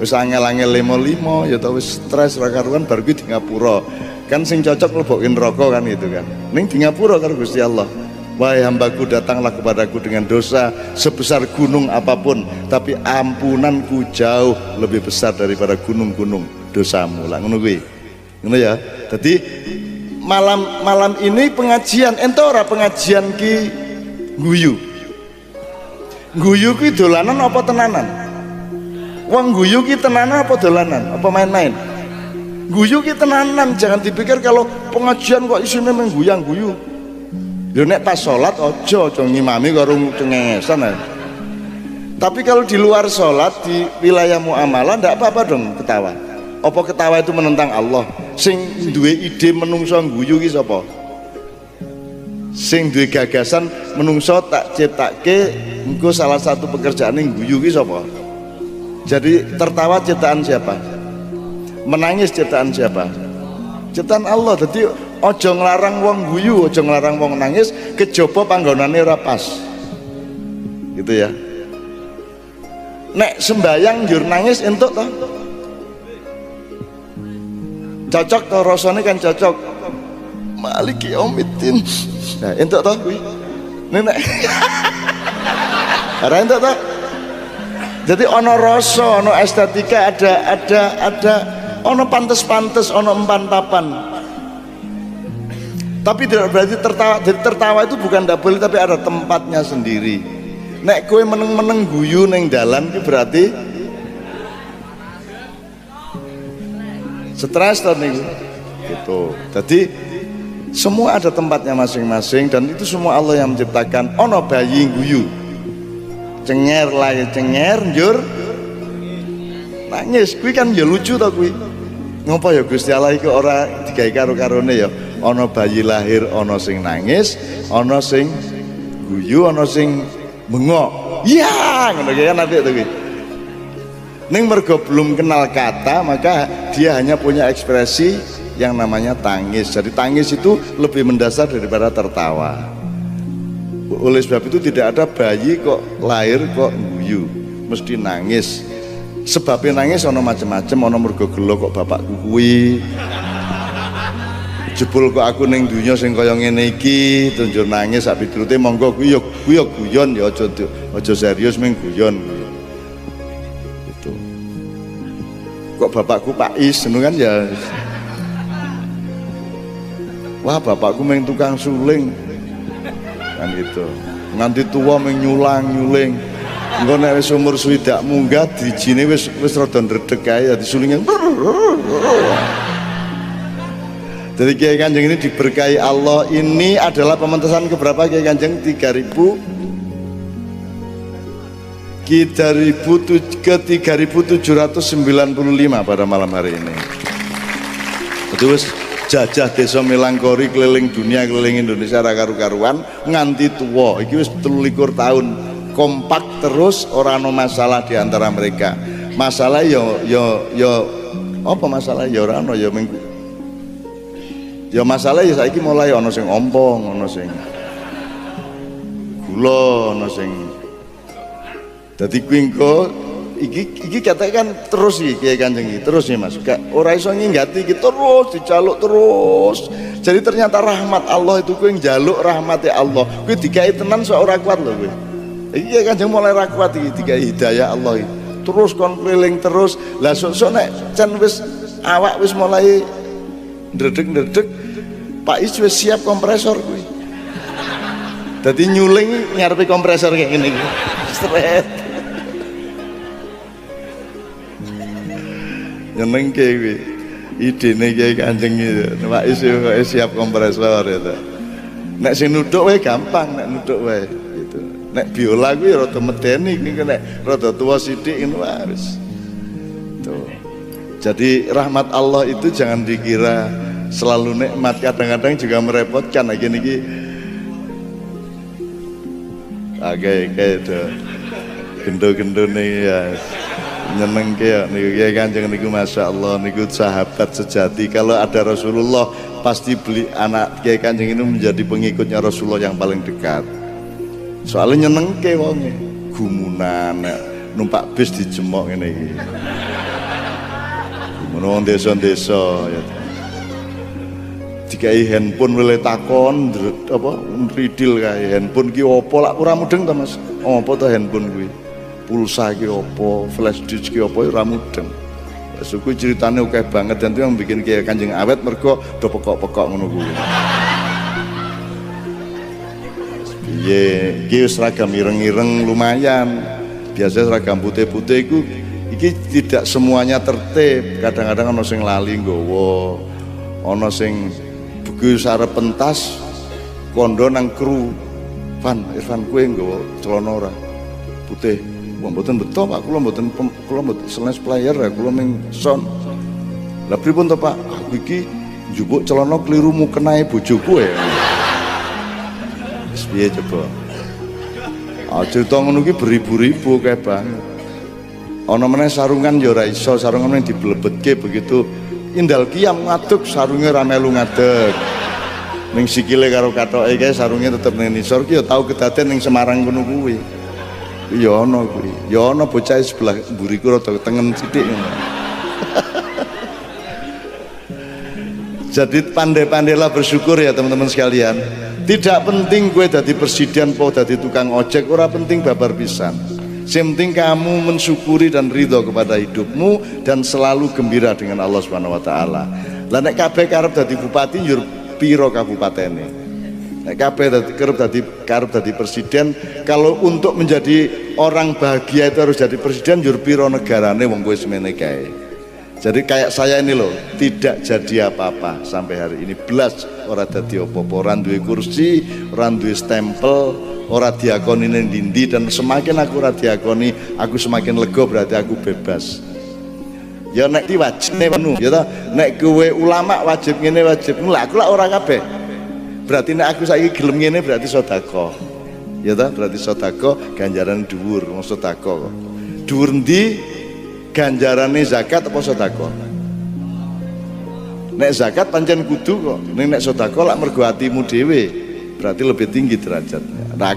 Wis angel-angel limo-limo ya ta wis stres ora karuan bar kuwi di ngapura. Kan sing cocok mlebokke neraka kan gitu kan. Ning di ngapura karo Gusti Allah. Wahai hambaku, datanglah kepadaku dengan dosa sebesar gunung apapun, tapi ampunanku jauh lebih besar daripada gunung-gunung dosamu. Lah ngono kuwi. Ngono ya. Jadi malam ini pengajian, ento ora pengajian ki guyu. Guyu ki dolanan apa tenanan? Wong guyu ki tenanan apa dolanan? Apa main-main? Guyu ki tenanan, jangan dipikir kalau pengajian kok isine mengguyang guyu. Lho nek pas salat aja ngimami karo cengengesan. Tapi kalau di luar salat di wilayah muamalah ndak apa-apa dong ketawa. Apa ketawa itu menentang Allah? Sing duwe ide menungso guyu ki sapa? Sing duwe gagasan menungso tak ciptake engko salah satu pekerjaan yang guyu ki sapa? Jadi tertawa ciptaan siapa? Menangis ciptaan siapa? Ciptaan Allah. Jadi ojo nglarang wong guyu, ojo nglarang wong nangis, kejaba panggonane ora pas. Gitu ya. Nek sembayang njur nangis entuk toh? Cocok toh, rasane kan cocok. Maliki yaumiddin. Nah, entuk toh kuwi. Nek ora entuk toh? Jadi ono rasa, ono estetika, ada ono pantes-pantes, ono empan-papan. Tapi tidak berarti tertawa. Jadi tertawa itu bukan tidak boleh, tapi ada tempatnya sendiri. Nek kowe meneng-meneng guyu neng dalan itu berarti stres toh niku. Gitu. Jadi semua ada tempatnya masing-masing dan itu semua Allah yang menciptakan. Ono bayi guyu. Cenger lah cenger njur nangis kuwi kan ya lucu to kuwi. Ngopo ya Gusti Allah iku ora digawe karo-karone ya. Ana bayi lahir, ana sing nangis, ana sing guyu, ana sing bengok. Iya, ngono kan apik to kuwi. Ning mergo belum kenal kata, maka dia hanya punya ekspresi yang namanya tangis. Jadi tangis itu lebih mendasar daripada tertawa. Oleh sebab itu tidak ada bayi kok lahir kok guyu, mesti nangis. Sebabnya nangis ono macam-macam, ono mergo gelo kok bapakku kuwi. Jebul kok aku ning dunya sing kaya ngene iki, tunjur nangis sak piturute monggo kuwi ya guyon ya aja serius mung guyon. Gitu. Kok bapakku Pak Is ngono kan ya. Wah, bapakku mung tukang suling. Kan gitu nganti tua menyulang-nyuling engko nek wis umur swidak munggah dijine wis rada ndredeg kae dadi sulingnya. Jadi Kiai Kanjeng ini diberkahi Allah. Ini adalah pementasan keberapa Kiai Kanjeng? 3000 ke 3795 pada malam hari ini. Terus jajah desa Melangkori keliling dunia, keliling Indonesia ra karu-karuan nganti tuwa. Iki wis 23 tahun kompak terus, ora ana masalah di antara mereka. Masalah ya apa masalah ya ora ana ya minggu. Ya masalah ya saiki mulai ana sing ompong, ana sing gula, ana sing dadi kuwi engko iki katakan terus iki Kiai Kanjeng iki terus ya Mas. Gak ora iso nginggati iki terus dijaluk terus. Jadi ternyata rahmat Allah itu kuwi njaluk rahmate Allah. Kuwi digawe tenan sok ora kuat lho kuwi. Iki Kiai Kanjeng mulai ra kuat iki digawe hidayah Allah iki. Terus kon keliling terus. Lah sok-sok nek can wis awak wis mulai ndredeg-ndredeg Pak Is wis siap kompresor kuwi. Dadi nyuling ngarepe kompresor kayak ngene iki. Stret. Nyeneng kuwi idene Kiai Kanjeng iki Pak Is siap kompresor itu. Nek sing nuduk wae gampang, nek nuduk wae gitu. Nek biola kuwi rada medeni iki nek rada tuwa sithik ngono wis. Tuh. Jadi rahmat Allah itu jangan dikira selalu nikmat, kadang-kadang juga merepotkan. Lagi niki kayak itu gendo-gendo nih ya. nyenengke ya niku Kiai Kanjeng niku masyaallah niku sahabat sejati. Kalau ada Rasulullah pasti beli anak Kiai Kanjeng ini menjadi pengikutnya Rasulullah yang paling dekat. Soalnya nyenengke wonge gumunan numpak bis dijemok ngene iki. Menawa desa-desa ya. Dikai handphone oleh takon apa ridil kae handphone ki opo lak ora mudeng ta Mas? Apa to handphone kuwi? Pulsa ki opo, flash disk ki opo ora mudeng. Suku ceritane akeh banget dan itu yang bikin Kiai Kanjeng awet mergo do pekok-pekok ngono kuwi. Piye, iki seragam ireng-ireng lumayan. Biasa seragam putih-putih iku iki tidak semuanya tertib. Kadang-kadang ana sing lali nggawa, ana sing begitu sarep pentas kondo nang kru Irfan kue nggawa celana ora putih wong mboten beto Pak kula mboten senes player ya kula ning son lha pripun to Pak aku iki njupuk celana kliru mukenae bojoku ya wis piye coba cerita ngono ki beribu-ribu kae banget ana meneh sarungan ya ora iso sarungan diblebetke begitu indal kiam ngadeg sarunge ra melu ngadeg ning sikile karo kathoke kae sarunge tetep ning nisor ki ya tau kedaden ning Semarang kono kuwi ya ana kuwi ya ana bocah sebelah mburiku rada tengen sithik ngono jadi pandai-pandailah bersyukur ya teman-teman sekalian tidak penting gue dadi presiden po dadi tukang ojek ora penting babar pisan. Yang penting kamu mensyukuri dan ridho kepada hidupmu dan selalu gembira dengan Allah Subhanahu wa taala. Lah nek kabeh karep dadi bupati njur piro kabupatene. Nek kabeh karep dadi presiden, kalau untuk menjadi orang bahagia itu harus jadi presiden njur piro negarane wong kowe semene kae. Jadi kayak saya ini loh, tidak jadi apa-apa sampai hari ini blas ora dadi apa-apa, ora duwe kursi, ora duwe stempel, ora diakoni ning ndi dan semakin aku ora diakoni aku semakin lega berarti aku bebas ya nek wajibne penuh ya ta nek kowe ulama wajib ngene wajib lha aku lak ora kabeh berarti nek aku saiki gelem ngene berarti sedekah ya ta berarti sedekah ganjaran dhuwur wong sedekah kok dhuwur ndi ganjarane zakat apa sedekah nek zakat pancen kudu kok nek sedekah lak mergo atimu dhewe berarti lebih tinggi derajatnya. Nah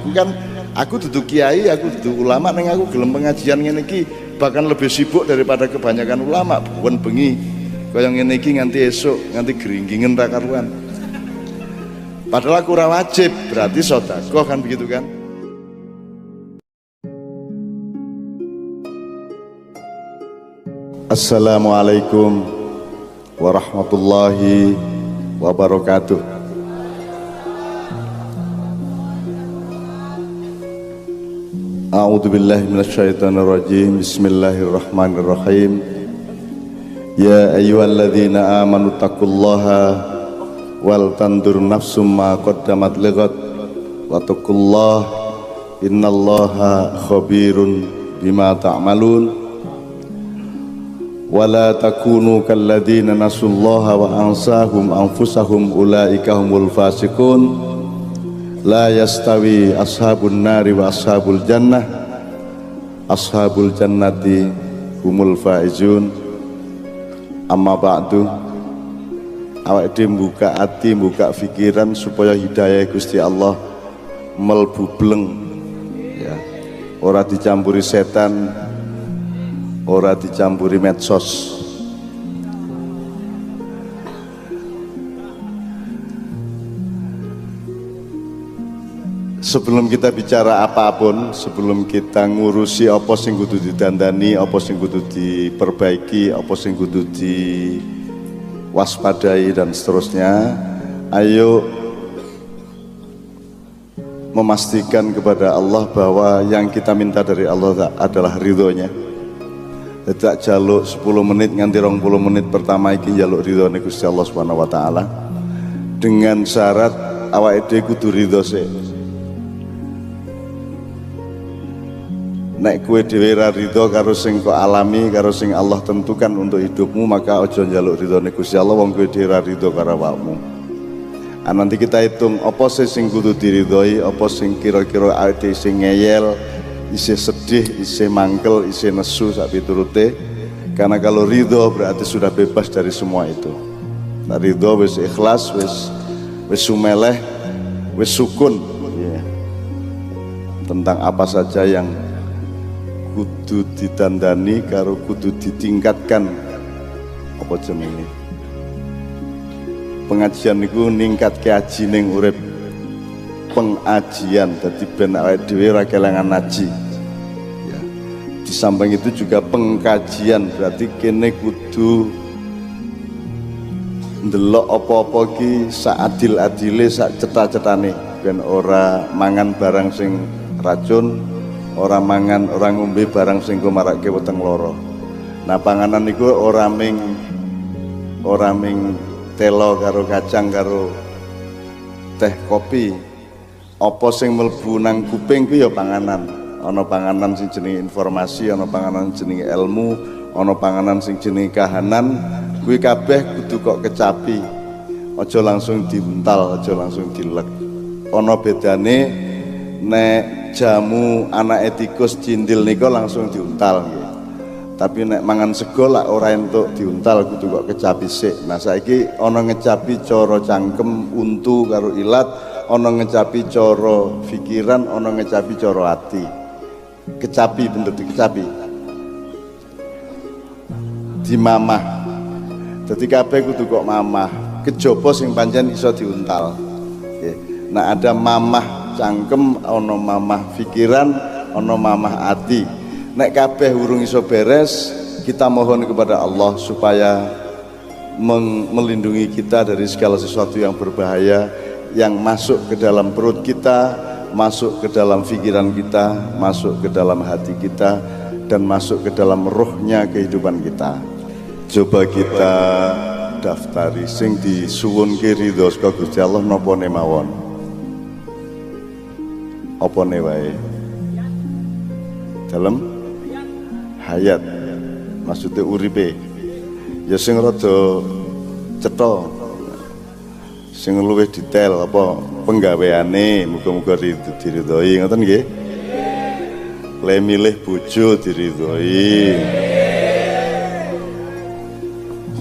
aku duduk kiai, aku duduk ulama, neng aku gelem pengajian ngene iki bahkan lebih sibuk daripada kebanyakan ulama. Bukan bengi, kaya ngene iki nganti esuk, nganti geringgingen ra karuan. Padahal aku ora wajib, berarti sedekah kan begitu kan? Assalamualaikum warahmatullahi wabarakatuh. A'udzu billahi minasyaitonir rajim. Bismillahirrahmanirrahim. Ya ayyuhalladzina amanu taqullaha wal tandur nafsum ma qaddamat lighad wattaqullaha innallaha khabirun bima ta'malun. Wala takunu kalladzina nasullaha wa ansahum anfusahum ulaika humul fasiqun. La yastawi ashabun nari wa ashabul jannah ashabul jannati humul faizun. Amma ba'du, awake dhewe buka ati buka pikiran supaya hidayah Gusti Allah melbu bleng ya ora dicampuri setan ora dicampuri medsos. Sebelum kita bicara apapun, sebelum kita ngurusi apa sing kudu didandani, apa sing kudu diperbaiki, apa sing kudu diwaspadai dan seterusnya, ayo memastikan kepada Allah bahwa yang kita minta dari Allah adalah ridhonya. Tidak jaluk 10 menit nganti 20 menit pertama iki jaluk ridhone Gusti Allah Subhanahu wa taala. Dengan syarat awake dhewe kudu ridho sik. Nek kue dhewe ra ridho karo sing kok alami, karo sing Allah tentukan untuk hidupmu, maka aja njaluk ridhone Gusti Allah wong kue dhewe ra ridho karo awakmu. Nanti kita hitung apa sih sing kudu diridhoi, apa sing kira-kira awake sing ngeyel, isih sedih, isih mangkel, isih nesu sak piturute. Karena kalau ridho berarti sudah bebas dari semua itu. Nah, ridho wis ikhlas, wis sumeleh, wis sukun, yeah. Tentang apa saja yang kudu ditandani karo kudu ditingkatkan apa jenenge. Pengajian niku ningkatke aji ning urip. Pengajian dadi ben awake dhewe ora kelangan ngaji. Ya. Di samping itu juga pengkajian, berarti kene kudu ndelok apa-apa ki sak adil-adile, sak cetha-cethane, ben ora mangan barang sing racun, ora mangan, ora ngombe barang sing marake weteng lara. Nah, panganan niku ora ming telo karo kacang karo teh kopi. Apa sing mlebu nang kuping ku ya panganan. Ana panganan sing jenenge informasi, ana panganan jenenge ilmu, ana panganan sing jenenge kahanan. Kuwi kabeh kudu kok kecapi. Aja langsung diuntal, aja langsung dilek. Ana bedane nek jamu anake tikus cindil nika langsung diuntal nggih. Tapi nek mangan sego lak ora entuk diuntal, kudu kok kecapi sik. Nah, saiki ana ngecapi cara cangkem untu karo ilat, ana ngecapi cara pikiran, ana ngecapi cara ati. Kecapi bener dikecapi. Dimamah. Dadi kabeh kudu kok mamah. Kejaba sing pancen iso diuntal. Nggih. Nah, ada mamah cangkem, ana mamah pikiran, ana mamah ati. Nek kabeh urung iso beres, kita mohon kepada Allah supaya melindungi kita dari segala sesuatu yang berbahaya yang masuk ke dalam perut kita, masuk ke dalam pikiran kita, masuk ke dalam hati kita, dan masuk ke dalam rohnya kehidupan kita. Coba kita daftari sing disuwunke ridho saka Gusti Allah napa mawon. Apa ne wae? Dalam hayat, maksudnya uripe ya sing rada cetha, sing luwih detail apa penggaweane, muga-muga diridhoi, ngoten nggih. Le milih bojo diridhoi,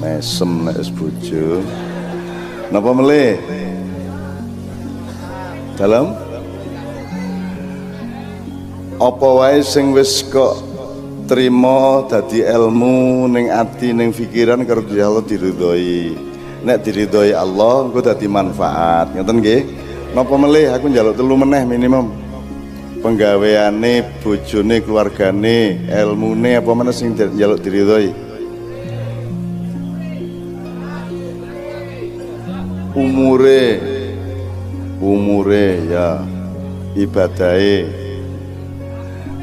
mesem nek wis bojo napa melih dalam apa wae sing wis kok trimo dadi ilmu ning ati ning pikiran karo Allah diridhoi. Nek diridhoi Allah engko dadi manfaat. Ngoten nggih. Napa melih aku njaluk 3 meneh minimum. Penggaweane, bojone, keluargane, ilmune apa meneh sing njaluk diridhoi. Umure ya, ibadahe.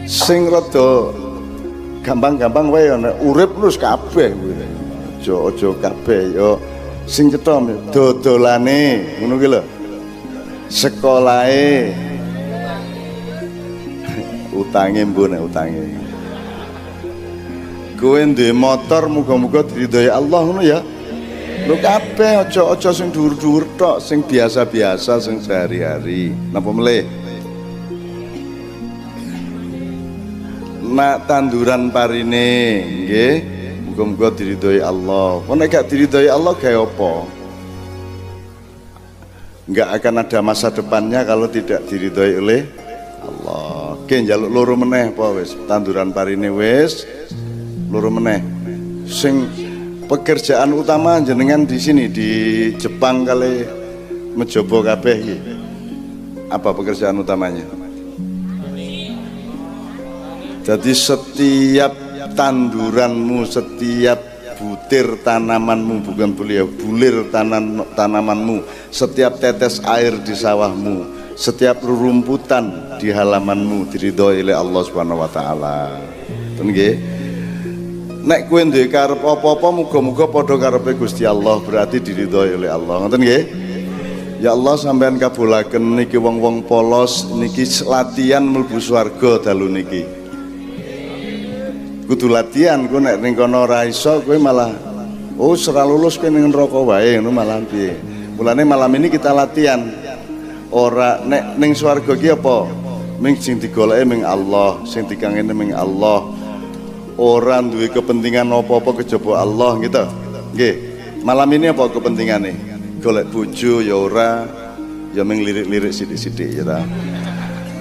Sing rada gampang-gampang wae ana urip terus kabeh kuwi. Aja kabeh ya sing cetha dodolane ngono ki lho. Sekolahe utange mbone utange. Kowe duwe motor muga-muga diridhoi Allah ngono ya. Lho kabeh aja sing dhuwur-dhuwur tok, sing biasa-biasa sing sehari-hari. Napa melih? Nak tanduran parine nggih muga-muga diridhoi Allah. Nek gak diridhoi Allah gawe apa? Enggak akan ada masa depannya kalau tidak diridhoi oleh Allah. Oke, njaluk loro meneh apa wis? Tanduran parine wis loro meneh. Sing pekerjaan utama jenengan di sini di Jepang kali mencoba kabeh iki. Apa pekerjaan utamanya? Jadi setiap tanduranmu, setiap butir tanamanmu, bukan bulir tanamanmu, setiap tetes air di sawahmu, setiap rerumputan di halamanmu diridhoi oleh Allah Subhanahu wa taala. Ten nggih. Nek kowe duwe karep apa-apa muga-muga padha karepe Gusti Allah, berarti diridhoi oleh Allah. Ngoten nggih? Ya Allah sampean kabulaken niki wong-wong polos niki latihan mlebu swarga dalu niki. Kudu latihan, ku nek ning kono ora iso kowe malah ora lulus kowe ning neraka wae ngono malah piye. Mulane malam ini kita latihan. Ora nek ning swarga ki apa? Ming sing digoleki ming Allah, sing dikangeni ming Allah. Ora duwe kepentingan apa-apa kejaba Allah gitu. Nggih. Malam ini apa kepentingane? Golek bojo ya ora, ya ming lirik-lirik sithik-sithik ya ta.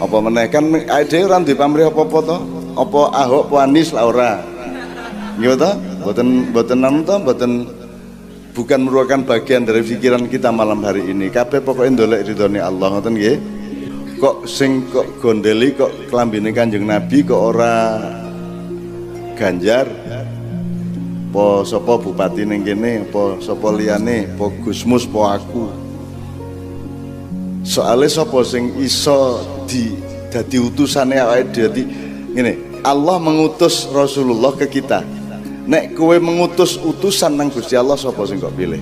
Apa meneh kan awake dhewe ora duwe pamrih apa-apa to? Apa Ahok apa Anies lah ora. Nggih to? Mboten anu to, mboten bukan merupakan bagian dari pikiran kita malam hari ini. Kabeh pokoknya ndolek ridhone Allah ngoten nggih. Kok sing kok gondeli kok klambine Kanjeng Nabi kok ora Ganjar, po sapa bupati ning kene, po sapa liyane, po Gusmus, po aku. Soale sapa sing iso dadi utusane awake dhewe. Ngene, Allah mengutus Rasulullah ke kita. Nek kowe mengutus utusan nang Gusti Allah, sapa sing kok pilih?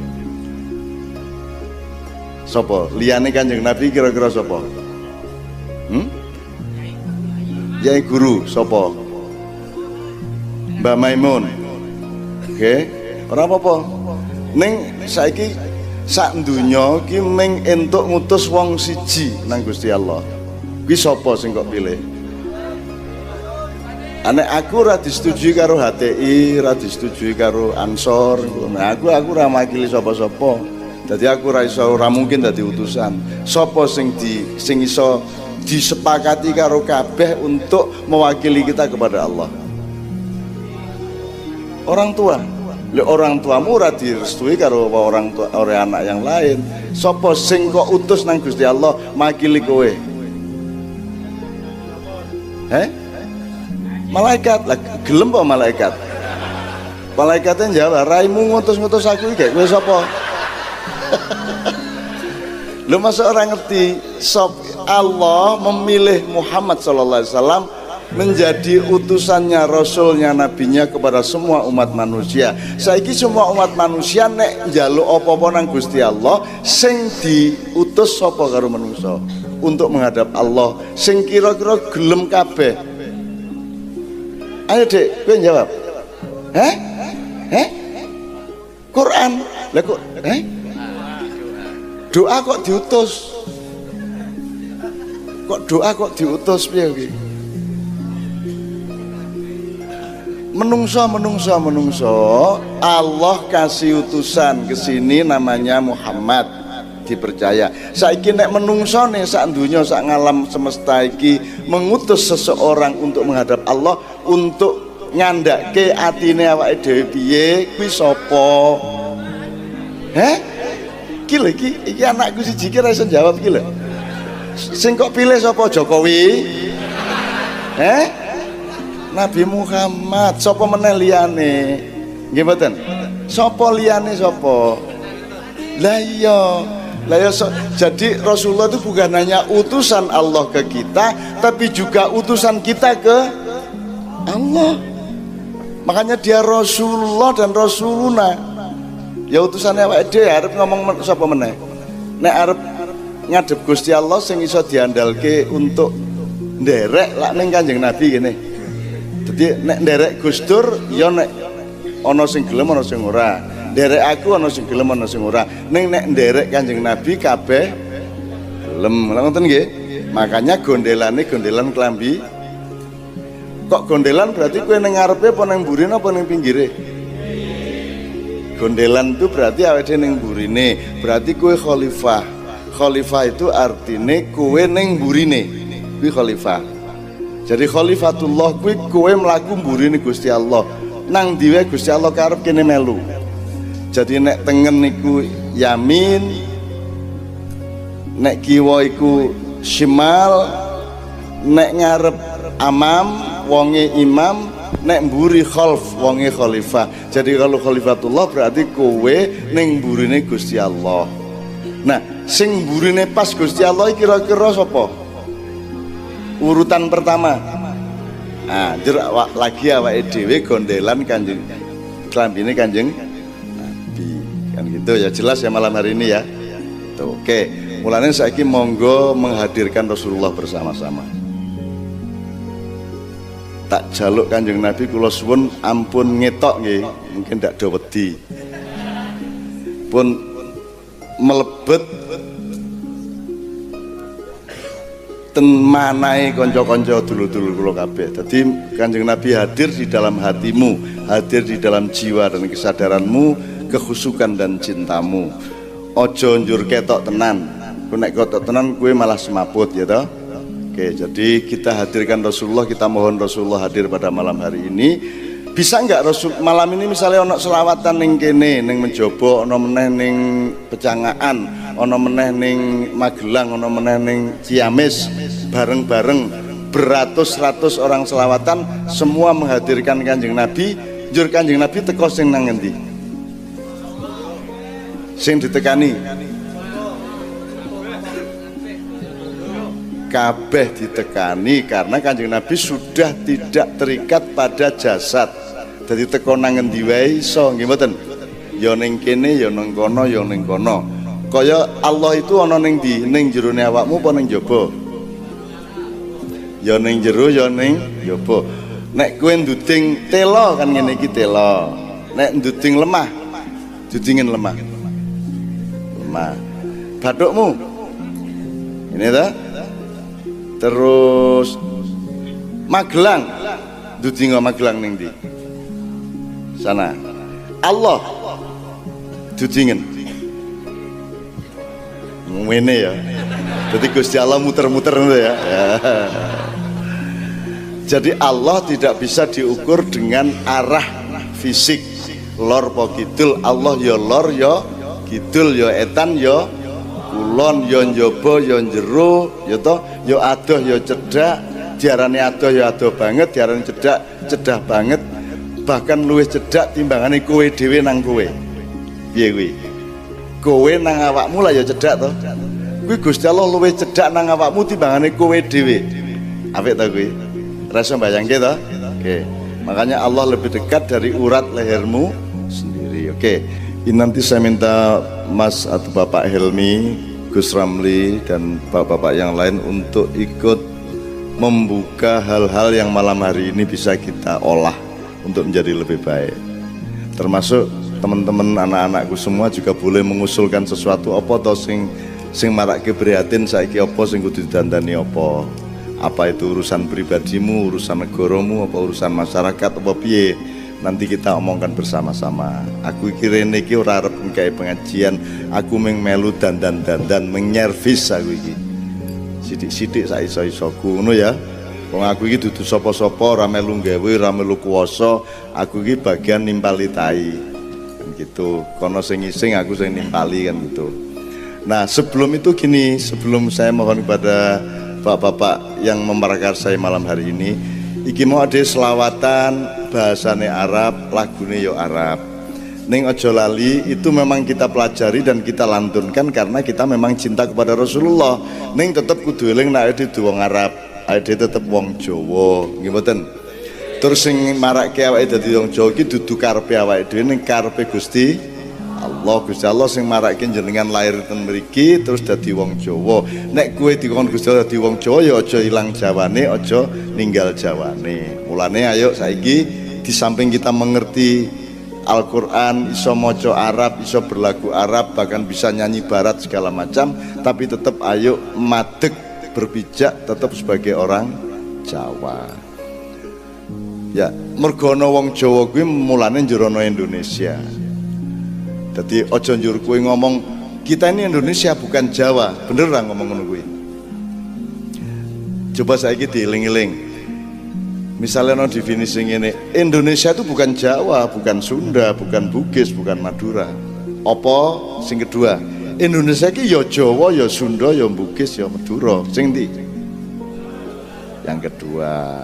Sapa? Liyane Kanjeng Nabi kira-kira sapa? Yai guru sapa? Mbak Maimun. Oke, ora apa-apa. Ning saiki sak donya ki ming entuk ngutus wong siji nang Gusti Allah. Kuwi sapa sing kok pilih? Anek aku ora disetujui karo HTI, ora disetujui karo Ansor. Nah, aku ora makili sapa-sapa. Dadi aku ora mungkin dadi utusan. Sapa sing iso disepakati karo kabeh untuk mewakili kita kepada Allah? Orang tua. Orang tuamu ora direstui karo orang tua oleh anak yang lain. Sapa sing kok utus nang Gusti Allah makili kowe? Malaikat. Lah gelem apa malaikat? Malaikatnya jawab, "Raimu ngutus-ngutus aku iki kowe sapa?" Lu masa orang ngerti Allah memilih Muhammad sallallahu alaihi wasallam menjadi utusannya, rasulnya, nabinya kepada semua umat manusia. Saiki semua umat manusia nek njaluk apa-apa nang Gusti Allah, sing diutus sapa karo manungsa untuk menghadap Allah, sing kira-kira gelem kabeh. Ayo Dek, kowe jawab. Quran. Lah kok doa kok diutus? Kok doa kok diutus piye iki? Menungso Allah kasih utusan ke sini namanya Muhammad, dipercaya. Saiki nek menungso nih sak dunya sak ngalam semesta iki mengutus seseorang untuk menghadap Allah, untuk ngandake atine awake dhewe piye, kuwi sapa? Iki anakku siji ki ora iso jawab iki lho. Sing kok pilih sapa? Jokowi? Nabi Muhammad. Sapa meneh liyane? Nggih mboten? Sapa liyane sapa? Lah iya. Jadi Rasulullah itu bukan hanya utusan Allah ke kita, tapi juga utusan kita ke Allah. Makanya dia Rasulullah dan Rasuluna. Ya utusannya awake dhewe arep ngomong sapa meneh? Nek arep ngadep Gusti Allah sing iso diandalke untuk nderek lak ning Kanjeng Nabi kene. Jadi nek nderek Gus Dur ya nek ana sing gelem ana sing ora. Nderek aku ana sing gelem ana sing ora. Ning nek nderek Kanjeng Nabi kabeh gelem. Lha ngoten nggih. Makanya gondelane gondelan klambi. Kok gondelan berarti kowe ning ngarepe apa ning mburine apa ning pinggire? Gondelan itu berarti awake dhewe ning mburine. Berarti kowe khalifah. Khalifah itu artine kowe ning mburine. Kuwi khalifah. Jadi khalifatullah kuwi kowe mlaku mburine Gusti Allah. Nang diwe Gusti Allah karep kene melu. Jadi nek tengen niku yamin, nek kiwa iku shimal, nek ngarep amam wonge imam, nek mburi khalf wonge khalifah. Jadi kalau khalifatullah berarti kowe ning mburine Gusti Allah. Nah, sing mburine pas Gusti Allah kira-kira sapa? Urutan pertama. Nah, lagi awake dhewe gondelan Kanjeng klambine Kanjeng Nabi. Kan gitu ya, jelas ya malam hari ini ya. Tuh, oke. Mulane saiki monggo menghadirkan Rasulullah bersama-sama. Tak jaluk Kanjeng Nabi kula suwun ampun ngetok nggih, mungkin ndak do wedi. Pun melebet manahe kanca-kanca dulur-dulur kula kabeh. Dadi Kanjeng Nabi hadir di dalam hatimu, hadir di dalam jiwa dan kesadaranmu, kekhusukan dan cintamu. Ojo njur ketok tenan. Ku nek ketok tenan kuwi malah semaput ya toh. Oke, jadi kita hadirkan Rasulullah, kita mohon Rasulullah hadir pada malam hari ini. Bisa enggak Rasul malam ini misalnya ono selawatan ning kene, ning Menjobo, ono meneh ning Pecangaan, ono meneh ning Magelang, ono meneh ning Ciamis, bareng-bareng beratus-ratus orang selawatan, semua menghadirkan Kanjeng Nabi. Njur Kanjeng Nabi teko sing nang ngendi? Sing ditekani kabeh ditekani karena Kanjeng Nabi sudah tidak terikat pada jasad. Jadi teko nang ngendi wae iso nggih mboten? Ya ning kene ya ning kono ya ning kono. Kaya Allah itu ana ning ndi? Ning jerone awakmu apa ning jaba? Ya ning jero ya ning jaba. Nek kowe nduding tela kan ngene iki tela. Nek nduding lemah dudingen lemah. Lemah. Bathukmu. Ini ta? Terus Magelang dudinga Magelang ning ndi? Sana. Allah dudingen ngene ya. Jadi Gusti Allah muter-muter ya. Jadi Allah tidak bisa diukur dengan arah fisik lor po kidul. Allah ya lor ya kidul, ya etan ya kulon, ya njaba ya njero ya toh, ya adoh ya cedhak. Diarani adoh ya adoh banget, diarani cedhak cedah banget, bahkan luwih cedhak timbangane kowe dhewe nang kowe. Piye kuwi? Kowe nang awakmu lah ya cedhak to. Kuwi Gusti Allah luwih cedhak nang awakmu timbangane kowe dhewe. Apik ta kuwi? Rasa bayangke to? Oke. Makanya Allah lebih dekat dari urat lehermu sendiri. Oke. Ini nanti saya minta Mas atau Bapak Helmi, Gus Ramli dan bapak-bapak yang lain untuk ikut membuka hal-hal yang malam hari ini bisa kita olah untuk menjadi lebih baik. Termasuk teman-teman anak-anakku semua juga boleh mengusulkan sesuatu apa to sing marake prihatin saiki, apa sing kudu didandani apa itu urusan pribadimu, urusan negaramu, apa urusan masyarakat, apa piye, nanti kita omongkan bersama-sama. Aku kira iki ora arep nggawe pengajian, aku melu dandan menyervis aku iki. Sithik-sithik sak iso-isoku ngono ya. Wong aku iki dudu sapa-sapa, ora melu gawe, ora melu kuwasa, aku iki bagian nimpali tai. Kan gitu. Kono sing ngising, aku sing nimpali kan gitu. Nah, sebelum itu gini, sebelum saya mohon kepada bapak-bapak yang memprakarsai malam hari ini, iki mau ada selawatan bahasane Arab, lagune yo Arab. Ning aja lali, itu memang kita pelajari dan kita lantunkan karena kita memang cinta kepada Rasulullah. Ning tetep kudu eling nek dadi wong Arab, ade tetep wong Jawa, nggih mboten. Terus sing marake awake dadi wong Jawa iki dudu karepe awake dhewe, ning karepe Gusti Allah. Gusti Allah sing marake jenengan lahir ten mriki terus dadi wong Jawa. Nek kowe dikon Gusti Allah dadi wong Jawa ya aja ilang Jawane, aja ninggal Jawane. Mulane ayo saiki di samping kita mengerti Al-Quran, iso moco Arab, iso berlagu Arab, bahkan bisa nyanyi barat segala macam, tapi tetap ayo madeg berpijak tetap sebagai orang Jawa. Ya, mergono wong Jawa kuwi mulane njerono Indonesia. Jadi ojo njur kuwi ngomong kita ini Indonesia bukan Jawa, bener lah ngomong ngono kuwi. Coba saiki dieling-eling. Misalnya no definisi ini, Indonesia itu bukan Jawa, bukan Sunda, bukan Bugis, bukan Madura. Apa sing kedua? Indonesia ini ya Jawa, ya Sunda, ya Bugis, ya Madura. Sing ndi? Yang kedua.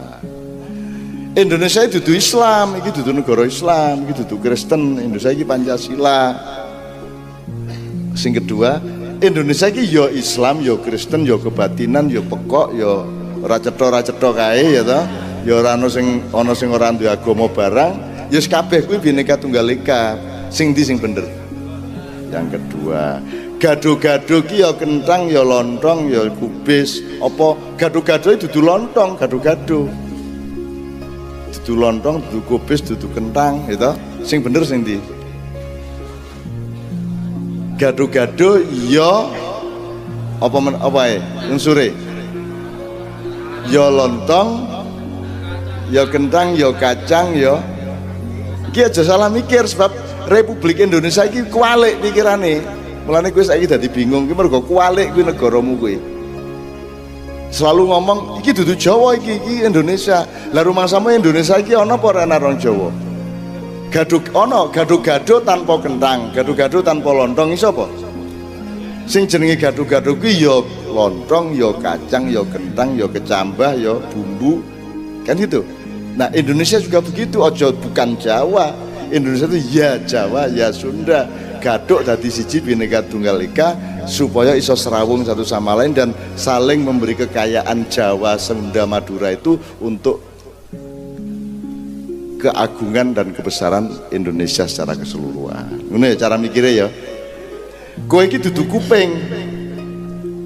Indonesia itu dudu Islam, iki dudu negara Islam, iki dudu Kristen, Indonesia iki Pancasila. Sing kedua, Indonesia iki ya Islam, ya Kristen, ya kebatinan, ya pekok, ya ora cetha kae ya ta. Ya ora ana sing ora duwe agama barang, ya kabeh kuwi Bhinneka Tunggal Ika. Sing ndi sing bener? Yang kedua, gado-gado ki ya kentang, ya lontong, ya kubis. Apa gado-gado dudu lontong, gado-gado. Dudu lontong, dudu kubis, dudu kentang, gitu. Sing bener sing ndi? Gado-gado ya apa unsure? ya lontong, ya kentang, ya kacang, ya. Iki aja salah mikir sebab Republik Indonesia iki kualik pikirane. Mulane kowe saiki dadi bingung iki mergo kualik kuwi negaramu kuwi. Selalu ngomong iki dudu Jawa iki Indonesia. Lah rumangsamu Indonesia iki ana apa ora ana orang Jawa? Gaduh-gaduh tanpa kentang, gaduh-gaduh tanpa lontong iso apa? Sing jenenge gaduh-gaduh kuwi ya lontong, ya kacang, ya kentang, ya kecambah, ya bumbu. Kan gitu. Nah, Indonesia juga begitu, ojo bukan Jawa. Indonesia itu ya Jawa, ya Sunda. Gaduk dadi siji Bhinneka Tunggal Ika supaya iso serawung satu sama lain dan saling memberi kekayaan Jawa, Sunda, Madura itu untuk keagungan dan kebesaran Indonesia secara keseluruhan. Ngono ya cara mikirnya ya. Kowe iki dudu kuping.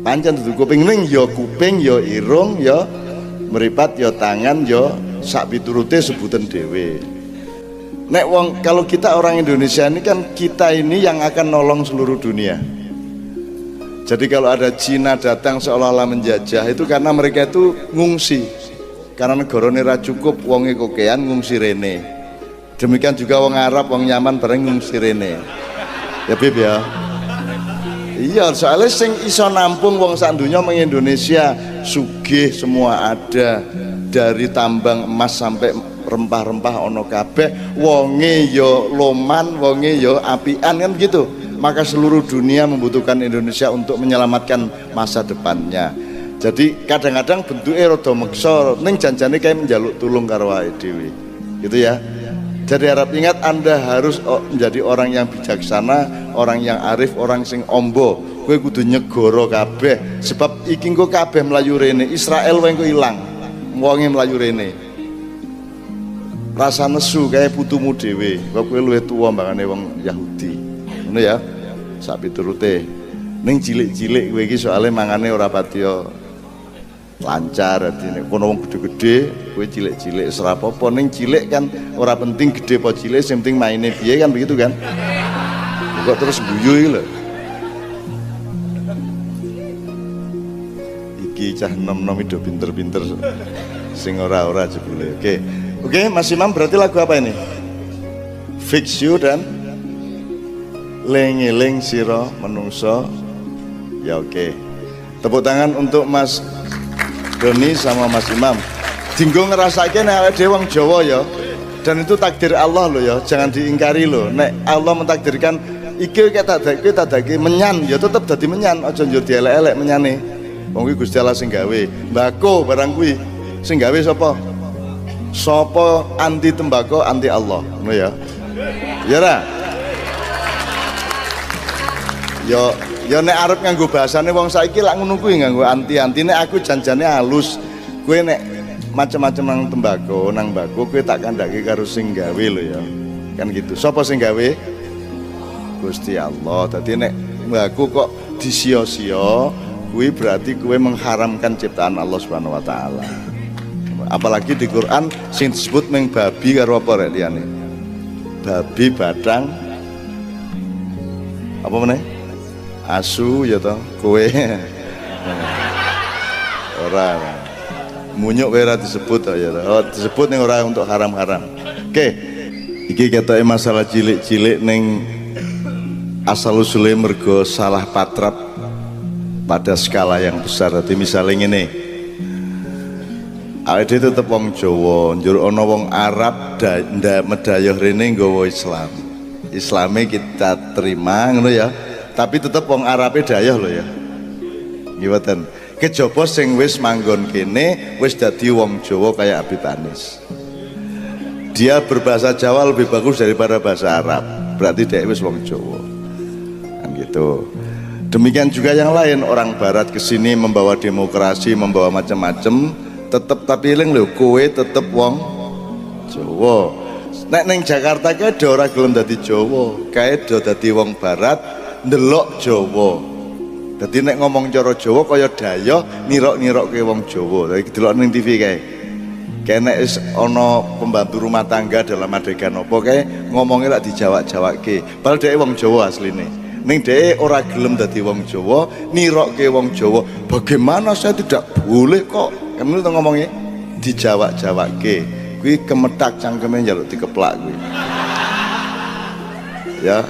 Pancen dudu kuping ning ya kuping, ya irung, ya meripat, ya tangan, ya sak piturute sebutan dhewe. Nek wong kalau kita orang Indonesia ini kan kita ini yang akan nolong seluruh dunia. Jadi kalau ada Cina datang seolah-olah menjajah itu karena mereka itu ngungsi. Karena negarane ra cukup wonge kokean ngungsi rene. Demikian juga wong Arab, wong Yaman bareng ngungsi rene. Ya Bib ya. Iya, soalnya sing iso nampung wong sak donya meng Indonesia sugih semua ada. Dari tambang emas sampai rempah-rempah ono kabeh, wonge yo loman, wonge yo apian kan gitu. Maka seluruh dunia membutuhkan Indonesia untuk menyelamatkan masa depannya. Jadi kadang-kadang bentuknya rada meksa ning janjane kayak menjaluk tulung karo awake dhewe. Gitu ya. Jadi harap ingat Anda harus menjadi orang yang bijaksana, orang yang arif, orang sing ombo. Kowe kudu nyegoro kabeh sebab iki engko kabeh mlayu rene. Israel wae engko ilang. Wonge mlayu rene. Rasa nesu kayak putumu dhewe. Kok kowe luwih tuwa mbangane wong Yahudi. Ngono ya. Sak piturute. Ning cilik-cilik kowe iki soalé mangane ora patiya lancar artine. Kono wong gede-gede, kowe cilik-cilik ora apa-apa. Ning cilik kan ora penting gede apa cilik, sing penting maine piye kan begitu kan. Kok terus guyu iki lho. Iki cah nom-nom itu pinter-pinter sing ora-ora jebule. Oke, Mas Imam berarti lagu apa ini? Fix You dan Lengeling Siro Menungso. Ya oke. Tepuk tangan untuk Mas Doni sama Mas Imam. Dinggo ngerasake nek awake dhewe wong Jawa ya. Dan itu takdir Allah loh ya, jangan diingkari loh. Nek Allah mentakdirkan iki tak dadake menyan ya tetep dadi menyan, aja njur dielek-elek menyane. Wong kuwi Gusti Allah sing gawe. Mbako barang kuwi sing gawe sapa? Sapa anti tembakau anti Allah, ngono ya. Ya ra? Ya nek arep nganggo bahasane wong saiki lak ngono kuwi nganggo anti-anti. Nek aku janjane halus. Kowe nek macam-macam nang tembakau, nang mbako kowe tak kandhake karo sing gawe lho ya. Kan gitu. Sapa sing gawe? Gusti Allah. Dadi nek mbako kok disia-sia, kuwi berarti kowe mengharamkan ciptaan Allah Subhanahu wa taala. Apalagi di Quran sing disebut meng babi karo apa rek liyane? Babi, badang. Apa meneh? Asu ya toh, kowe. Ora. Munyuk kowe ora disebut ya. Oh, disebut ning ora untuk haram-haram. Oke. Iki ketoke masalah cilik-cilik ning asal usulé mergo salah patrap pada skala yang besar. Jadi misalnya ngene, awake dhewe tetep wong Jawa, njur ana wong Arab medayah rene nggawa Islam. Islame kita terima ngono ya. Tapi tetep wong Arabe dayah lho ya. Nggih mboten. Kejaba sing wis manggon kene wis dadi wong Jawa kayak Habib Anis. Dia berbahasa Jawa lebih bagus daripada bahasa Arab. Berarti dia wis wong Jawa. Kan gitu. Demikian juga yang lain, orang barat kesini membawa demokrasi, membawa macam-macam, tetap tapi eling lho, kowe tetep wong Jawa. Nek ning Jakarta kae do ora gelem dadi Jawa, kae do dadi wong barat ndelok Jawa. Dadi nek ngomong cara Jawa kaya dayoh nirok-nirokke wong Jawa. Dadi delok ning TV kae. Kae nek wis ana pembantu rumah tangga dalam adegan apa kae ngomongnya lak dijawak-jawakke. Padahal dhek wong Jawa asline. Ning dhek ora gelem dadi wong Jawa, nirokke wong Jawa. Bagaimana saya tidak boleh kok kamu tuh ngomongnya di Jawa ke, kui kemetak cangkeme njaluk dikeplak kui. Ya,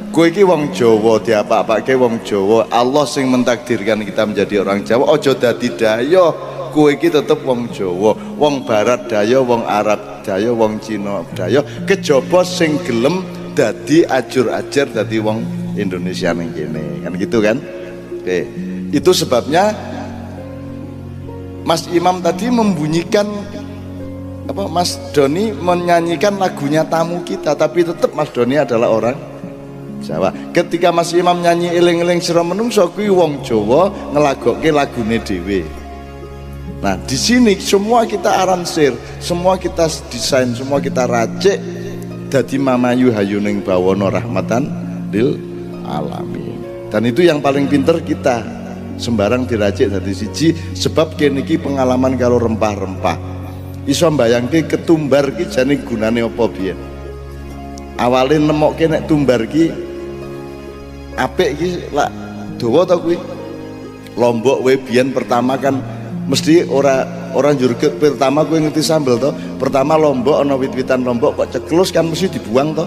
kui ki wong Jawa diapa-apake wong Jawa. Allah sing mentakdirkan kita menjadi orang Jawa. Ojo dadi dayo, kui ki tetep wong Jawa. Wong Barat dayo, wong Arab dayo, wong Cina dayo. Kejaba sing gelem dadi ajur-ajar dadi wong Indonesia ning kene. Kan gitu kan? Oke. Itu sebabnya Mas Imam tadi membunyikan apa, Mas Doni menyanyikan lagunya tamu kita, tapi tetap Mas Doni adalah orang Jawa. Ketika Mas Imam nyanyi eling-eling sira menungso kuwi wong Jawa ngelagokke lagune dhewe. Nah, di sini semua kita aransir, semua kita desain, semua kita racik dadi mamayu hayuning bawana rahmatan lil alamin. Dan itu yang paling pinter kita, sembarang diracik dadi siji, sebab kene iki pengalaman karo rempah-rempah. Iso mbayangke ketumbar ki jane gunane apa biyen. Awale nemokke nek tumbar ki apik ki lak dawa ta kuwi. Lombok wae biyen pertama kan mesti ora njurget pertama kuwi ngerti sambel to. Pertama Lombok ana wit-witan Lombok kok ceklus kan mesti dibuang to.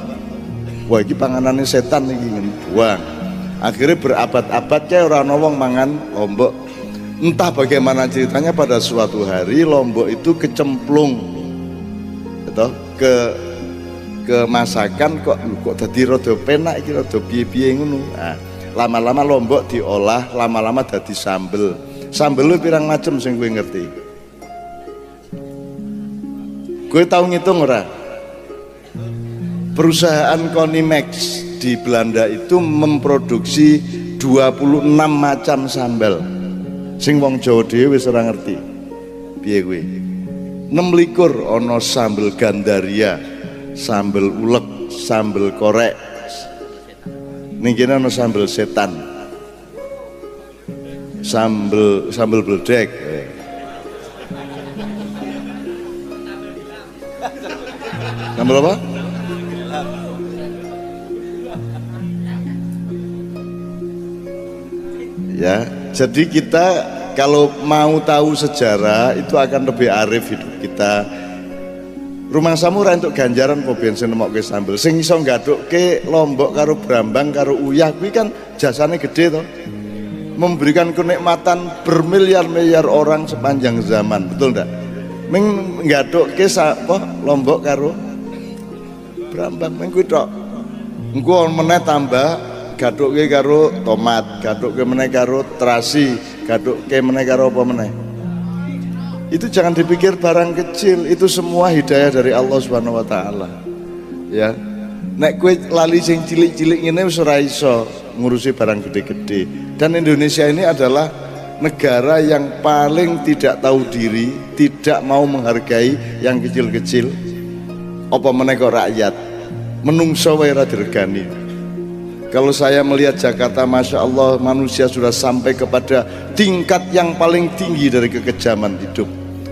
Wah iki panganane setan iki ngene buang. Akhirnya berabad-abad kayak orang wong mangan Lombok. Entah bagaimana ceritanya pada suatu hari Lombok itu kecemplung gitu, ke masakan kok dadi rada penak iki rada piye-piye ngono. Nah, lama-lama Lombok diolah, lama-lama dadi sambel. Sambel lu pirang macem sing kowe ngerti? Kowe tau ngitung ora? Perusahaan Konimex di Belanda itu memproduksi 26 macam sambal. Sing wong Jawa dhewe wis ora ngerti. Piye kuwi? 26 ana sambel Gandaria, sambel ulek, sambel korek. Ning kene ana sambel setan. Sambel bledek. Sambel apa? Ya, jadi kita kalau mau tahu sejarah itu akan lebih arif hidup kita. Rumah samurai untuk ganjaran kok bensin nemokke sambel. Sing iso nggadukke Lombok karo Brambang karo Uyah kuwi kan jasane gede to. Memberikan kenikmatan bermiliar-miliar orang sepanjang zaman, betul ndak? Ming nggadukke apa Lombok karo Brambang ming kuwi tok. Engko meneh tambah gadukke karo tomat, gadukke meneh karo terasi, gadukke meneh karo apa meneh. Itu jangan dipikir barang kecil, itu semua hidayah dari Allah Subhanahu wa taala. Ya. Nek kowe lali sing cilik-cilik ngene wis ora iso ngurusi barang gede-gede. Dan Indonesia ini adalah negara yang paling tidak tahu diri, tidak mau menghargai yang kecil-kecil. Apa meneh kok rakyat. Menungso wae ora diregani. Kalau saya melihat Jakarta, Masya Allah, manusia sudah sampai kepada tingkat yang paling tinggi dari kekejaman hidup,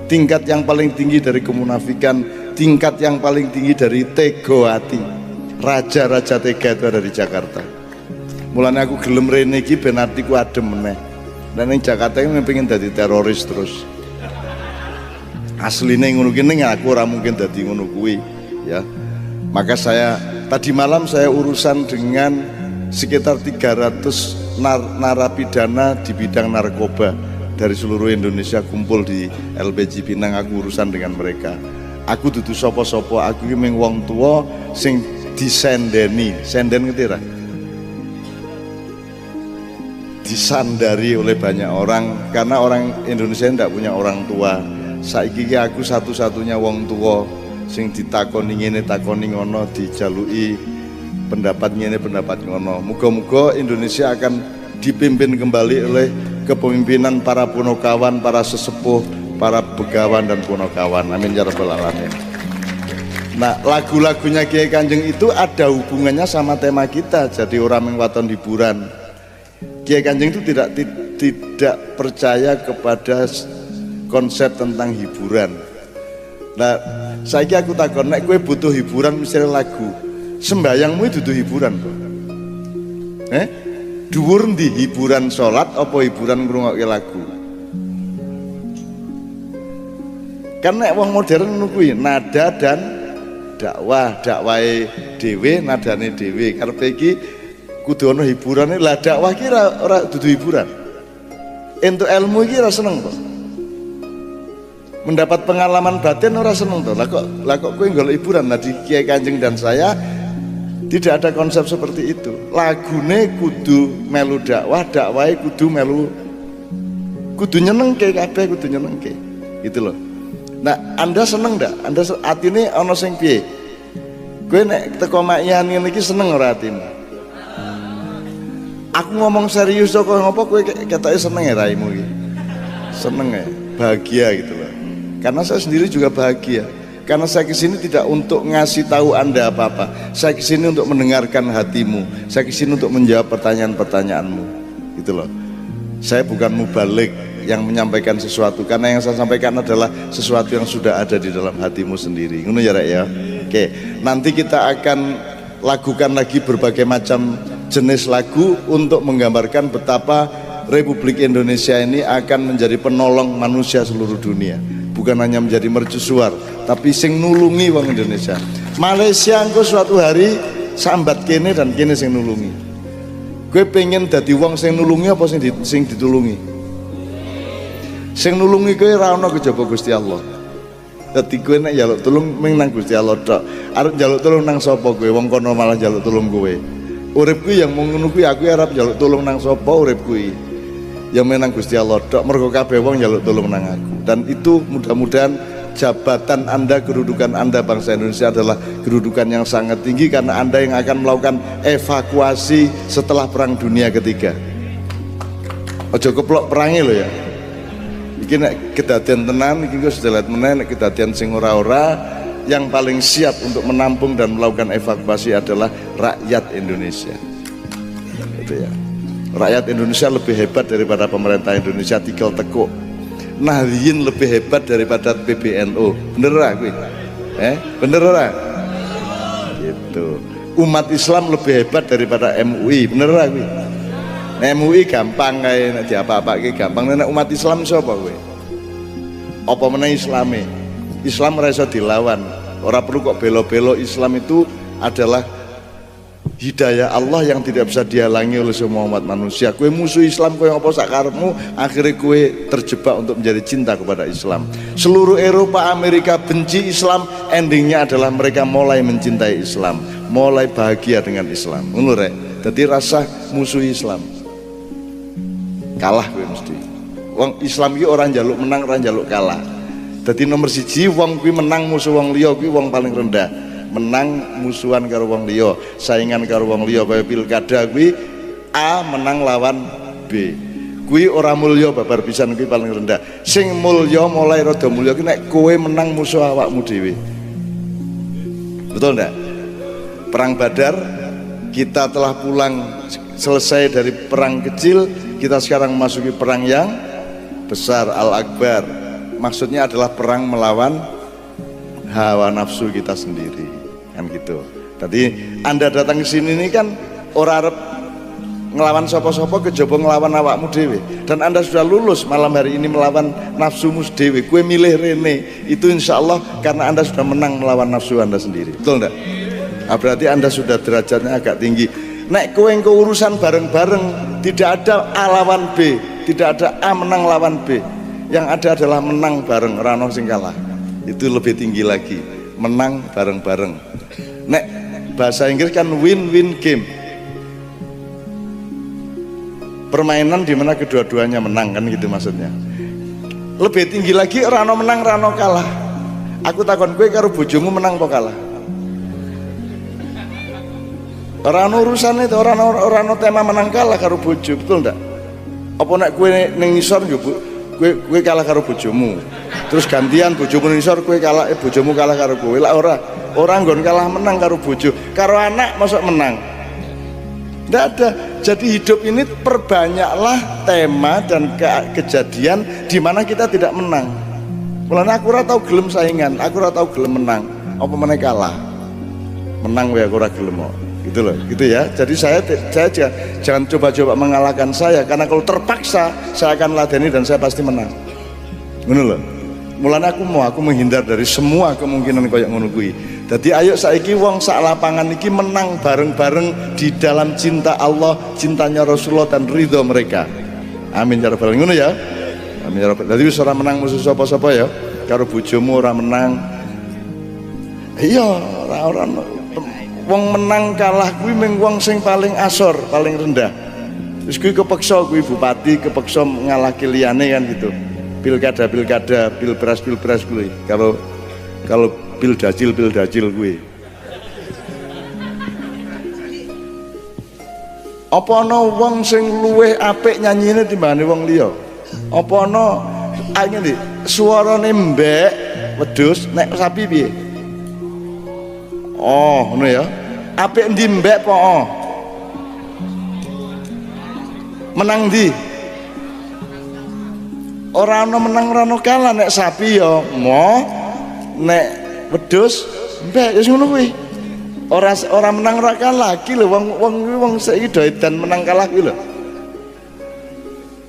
tingkat yang paling tinggi dari kemunafikan, tingkat yang paling tinggi dari tego hati. Raja-raja tega itu ada di Jakarta. Mulanya aku gelem rene iki ben atiku adem meneh. Dan ning Jakarta ini pengen dadi teroris terus. Asline ngono ki ning aku ora mungkin dadi ngono kuwi, ya. Maka tadi malam saya urusan dengan sekitar 300 narapidana di bidang narkoba dari seluruh Indonesia kumpul di LBJ Pinang. Aku urusan dengan mereka. Aku dudu sopo-sopo, aku iki mung wong tuwa sing disendeni. Senden ngerti ra? Disandari oleh banyak orang karena orang Indonesia tidak punya orang tua. Saiki aku satu-satunya wong tuwa sing ditakoni ngene takoni ngono, dijaluki pendapat ngene pendapat ngono. Muga-muga Indonesia akan dipimpin kembali oleh kepemimpinan para punokawan, para sesepuh, para begawan dan punokawan. Amin ya rabbal alamin. Nah, lagu-lagunya Kiai Kanjeng itu ada hubungannya sama tema kita. Jadi orang yang waton hiburan. Kiai Kanjeng itu tidak percaya kepada konsep tentang hiburan. Nah, saiki aku takon, nek kowe butuh hiburan misalnya lagu, sembayangmu itu dudu hiburan kok. Dhuwur ndi hiburan salat apa hiburan ngrungokke lagu? Karena wong modern nukui nada dan dakwahe dhewe, nadane dhewe. Karepe iki kudu ana hiburane. Lah dakwah ki ora dudu hiburan. Entuk ilmu iki ora seneng kok. Mendapat pengalaman batin ora seneng to. Lah kok kowe golek hiburan. Nah di Kiai Kanjeng dan saya tidak ada konsep seperti itu. Lagune kudu melu dakwah, dakwahe kudu nyenengke kabeh, kudu nyenengke. Gitu loh. Nah, Anda seneng ndak? Anda atine ana sing piye? Kowe nek teko makian ngene iki seneng ora atimu? Aku ngomong serius kok ngopo kowe ketoke seneng ya raimu iki? Seneng ya, bahagia gitu loh. Karena saya sendiri juga bahagia. Karena saya kesini tidak untuk ngasih tahu Anda apa-apa. Saya kesini untuk mendengarkan hatimu. Saya kesini untuk menjawab pertanyaan-pertanyaanmu. Gitu loh. Saya bukan mubalik yang menyampaikan sesuatu, karena yang saya sampaikan adalah sesuatu yang sudah ada di dalam hatimu sendiri. Ngono ya Rek ya. Oke, nanti kita akan lakukan lagi berbagai macam jenis lagu untuk menggambarkan betapa Republik Indonesia ini akan menjadi penolong manusia seluruh dunia. Bukan hanya menjadi mercusuar, tapi sing nulungi wong Indonesia. Malaysia engko suatu hari sambat kene dan kene sing nulungi. Gue pengen dadi wong sing nulungi apa sing ditulungi? Sing nulungi kowe ora ana kejaba Gusti Allah. Dadi kowe nek njaluk tulung mung nang Gusti Allah tok. Arep njaluk tulung nang sapa kowe? Wong kono malah njaluk tulung kowe. Urip kuwi yang mung ngono kuwi aku arep njaluk tulung nang sapa urip kuwi? Yang menang Gusti Allah tok, mergo kabeh wong njaluk tulung nang aku. Dan itu mudah-mudahan jabatan Anda, kedudukan Anda bangsa Indonesia adalah kedudukan yang sangat tinggi, karena Anda yang akan melakukan evakuasi setelah Perang Dunia Ketiga. Ojo keplok perangi lo ya. Iki nek kedadian tenan iki wis lihat meneh, nek kedadian sing ora-ora, yang paling siap untuk menampung dan melakukan evakuasi adalah rakyat Indonesia. Gitu ya. Rakyat Indonesia lebih hebat daripada pemerintah Indonesia tikel tekuk. Nahdliyin lebih hebat daripada PBNU. Bener ora kuwi? Bener ora? Gitu. Umat Islam lebih hebat daripada MUI. Bener ora kuwi? MUI gampang kae nek diapa-apake gampang. Nek umat Islam sapa kowe? Apa meneh Islame? Islam ora iso dilawan. Ora perlu kok belo-belo. Islam itu adalah hidayah Allah yang tidak bisa dihalangi oleh semua umat manusia. Kue musuh Islam, kue apa sakarepmu, akhirnya kue terjebak untuk menjadi cinta kepada Islam. Seluruh Eropa, Amerika benci Islam, endingnya adalah mereka mulai mencintai Islam, mulai bahagia dengan Islam. Ngono rek. Jadi rasa musuh Islam kalah kue mesti. Wong Islam iki orang njaluk menang, orang njaluk kalah. Jadi nomor siji wong kuwi menang musuh wong liya kuwi wong paling rendah. Menang musuhan karo wong liya, saingan karo wong liya kaya pilkada kuwi A menang lawan B. Kuwi ora mulya babar pisan, kuwi paling rendah. Sing mulya mulai rada mulya kuwi nek kowe menang musuh awakmu dhewe. Betul ndak? Perang Badar kita telah pulang selesai dari perang kecil, kita sekarang memasuki perang yang besar, Al-Akbar. Maksudnya adalah perang melawan hawa nafsu kita sendiri. Kan gitu. Tadi Anda datang ke sini ini kan ora arep ngelawan sapa-sapa, kejaba ngelawan awakmu dhewe. Dan Anda sudah lulus malam hari ini melawan nafsumu dhewe. Kue milih rene itu insya Allah karena Anda sudah menang melawan nafsu Anda sendiri. Betul enggak? Nah, berarti Anda sudah derajatnya agak tinggi. Nek kowe engko urusan bareng-bareng, tidak ada A lawan B, tidak ada A menang lawan B. Yang ada adalah menang bareng, ora ono sing kalah. Itu lebih tinggi lagi, menang bareng-bareng. Nek bahasa Inggris kan win-win game, permainan dimana kedua-duanya menang, kan gitu maksudnya. Lebih tinggi lagi, rano menang rano kalah. Aku takon kowe karo bojomu menang apa kalah? Rano urusan itu, rano tema menang kalah karo bojo, betul ndak? Apa nek kowe ning ngisor yo kowe kalah karo bojomu, terus gantian bojomu ning ngisor, kowe kalah bojomu kalah karo kowe. Lah ora nggon kalah menang karo bojo, karo anak masuk menang. Nggak ada. Jadi hidup ini perbanyaklah tema dan kejadian di mana kita tidak menang. Mulane aku ora tau gelem saingan, aku ora tau gelem menang. Apa meneh kalah? Menang wae aku ora gelem kok. Gitu loh, gitu ya. Jadi saya jangan coba-coba mengalahkan saya, karena kalau terpaksa saya akan ladeni dan saya pasti menang. Ngono loh. Mulane aku menghindar dari semua kemungkinan koyo ngono kuwi. Dadi ayo saiki wong sak lapangan iki menang bareng-bareng di dalam cinta Allah, cintanya Rasulullah dan ridho mereka. Amin ya rabbal alamin, ngono ya. Amin ya rabbal. Dadi wis ora menang musuh sapa-sapa ya. Karo bojomu ora menang. Iya, ora wong menang kalah kuwi mung wong sing paling asor, paling rendah. Terus kuwi kepeksa kuwi bupati kepeksa ngalahke liyane kan gitu. Pilkada, pilpres kuwi. Kalau pil dajil kuwi. Apa ana wong sing luwih apik nyanyine timbangane wong liya? Apa ana ngene suarane mbek wedhus nek sapi piye? Oh, ngono ya. Apik ndi mbek po? Menang ndi? Ora ana menang ora ana kalah, nek sapi ya mo, nek wedhus mbek wis ngono kuwi. Ora menang ora kalah iki lho wong saiki do edan menang kalah kuwi lho.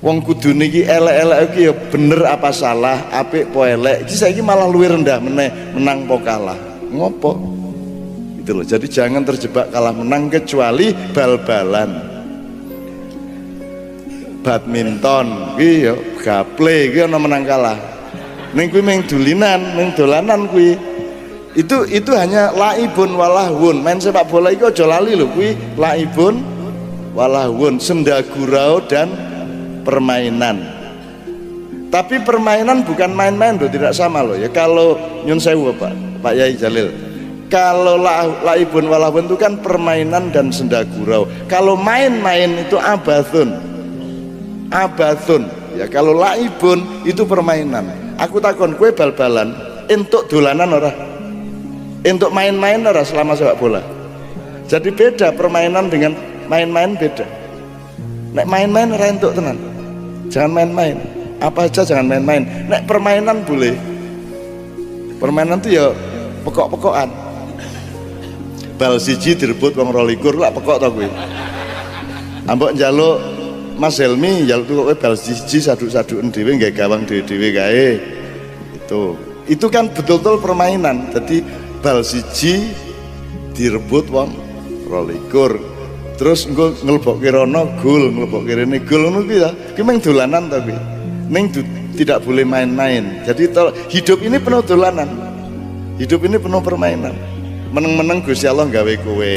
Wong kudune iki elek-elek iki ya bener apa salah, apik po elek. Iki saiki malah luwih rendah meneh menang po kalah. Ngopo? Gitu loh. Jadi jangan terjebak kalah menang kecuali bal-balan. Badminton kuwi ya gaple kuwi ana menang kalah. Ning kuwi mung dulinan, mung dolanan kuwi. Itu hanya laibun walahun. Main sepak bola iku aja lali lho, kuwi laibun walahun, senda gurau dan permainan. Tapi permainan bukan main-main loh, tidak sama loh ya. Kalau nyun sewu Pak Yai Jalil. Kalau laibun walahun itu kan permainan dan senda gurau. Kalau main-main itu abathun ya. Kalau laibun itu permainan. Aku takon kue bal-balan entuk dolanan ora, entuk main-main ora selama sepak bola. Jadi beda permainan dengan main-main, beda. Nek main-main ora entuk tenan, jangan main-main, apa aja jangan main-main. Nek permainan boleh, permainan itu ya pekok-pekokan. Bal siji direbut wong 22 lak pekok to kuwi. Ambok njaluk Mas Helmi njaluk tuh kowe bal siji saduk-saduken dhewe nggawe gawang dhewe-dhewe kae. Itu kan betul-betul permainan. Jadi bal siji direbut wong 22. Terus engko nglebokke rono gol, nglebokke rene gol ngono kuwi ya. Ki mung dolanan to kuwi. Ning tidak boleh main-main. Jadi hidup ini penuh dolanan. Hidup ini penuh permainan. Meneng-meneng Gusti Allah gawe kowe.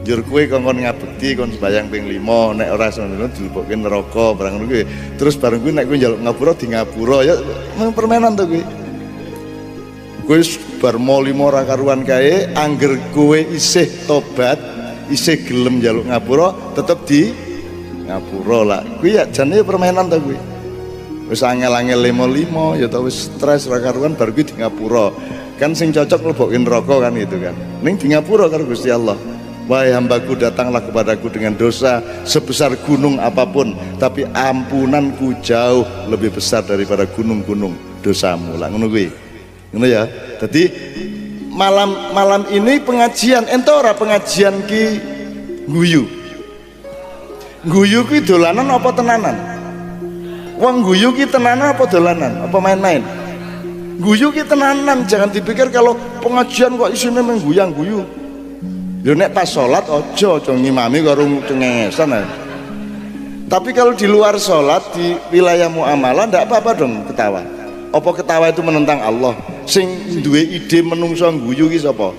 Njur kowe kongkon ngabekti kon sembayang ping 5, nek ora ngono dilebokke neraka barang ngono kuwi. Terus bareng kuwi nek kowe njaluk ngapura di ngapura ya permainan to kuwi. Kowe bar mau 5 ora karuan kae, angger kowe isih tobat, isih gelem njaluk ngapura, tetep di ngapura lah. Kuwi ya jane permainan to kuwi. Wis angel-angel 5 ya to wis stres ora karuan bar kuwi di ngapura. Kan sing cocok mlebokke neraka kan gitu kan. Ning di ngapura karo Gusti Allah. Wahai hambaku, datanglah kepadaku dengan dosa sebesar gunung apapun, tapi ampunanku jauh lebih besar daripada gunung-gunung dosamu. Lah ngono kuwi. Ngono ya. Jadi malam ini pengajian, ento ora pengajian ki guyu. Guyu ki dolanan apa tenanan? Wong guyu ki tenanan apa dolanan? Apa main-main? Guyu ki tenanan, jangan dipikir kalau pengajian kok isine mengguyang guyu. Lho nek pas sholat ojo ngimami karo cengengesan ae. Tapi kalau di luar sholat di wilayah muamalah ndak apa-apa dong ketawa. Apa ketawa itu menentang Allah? Sing duwe ide menungso guyu ki sapa?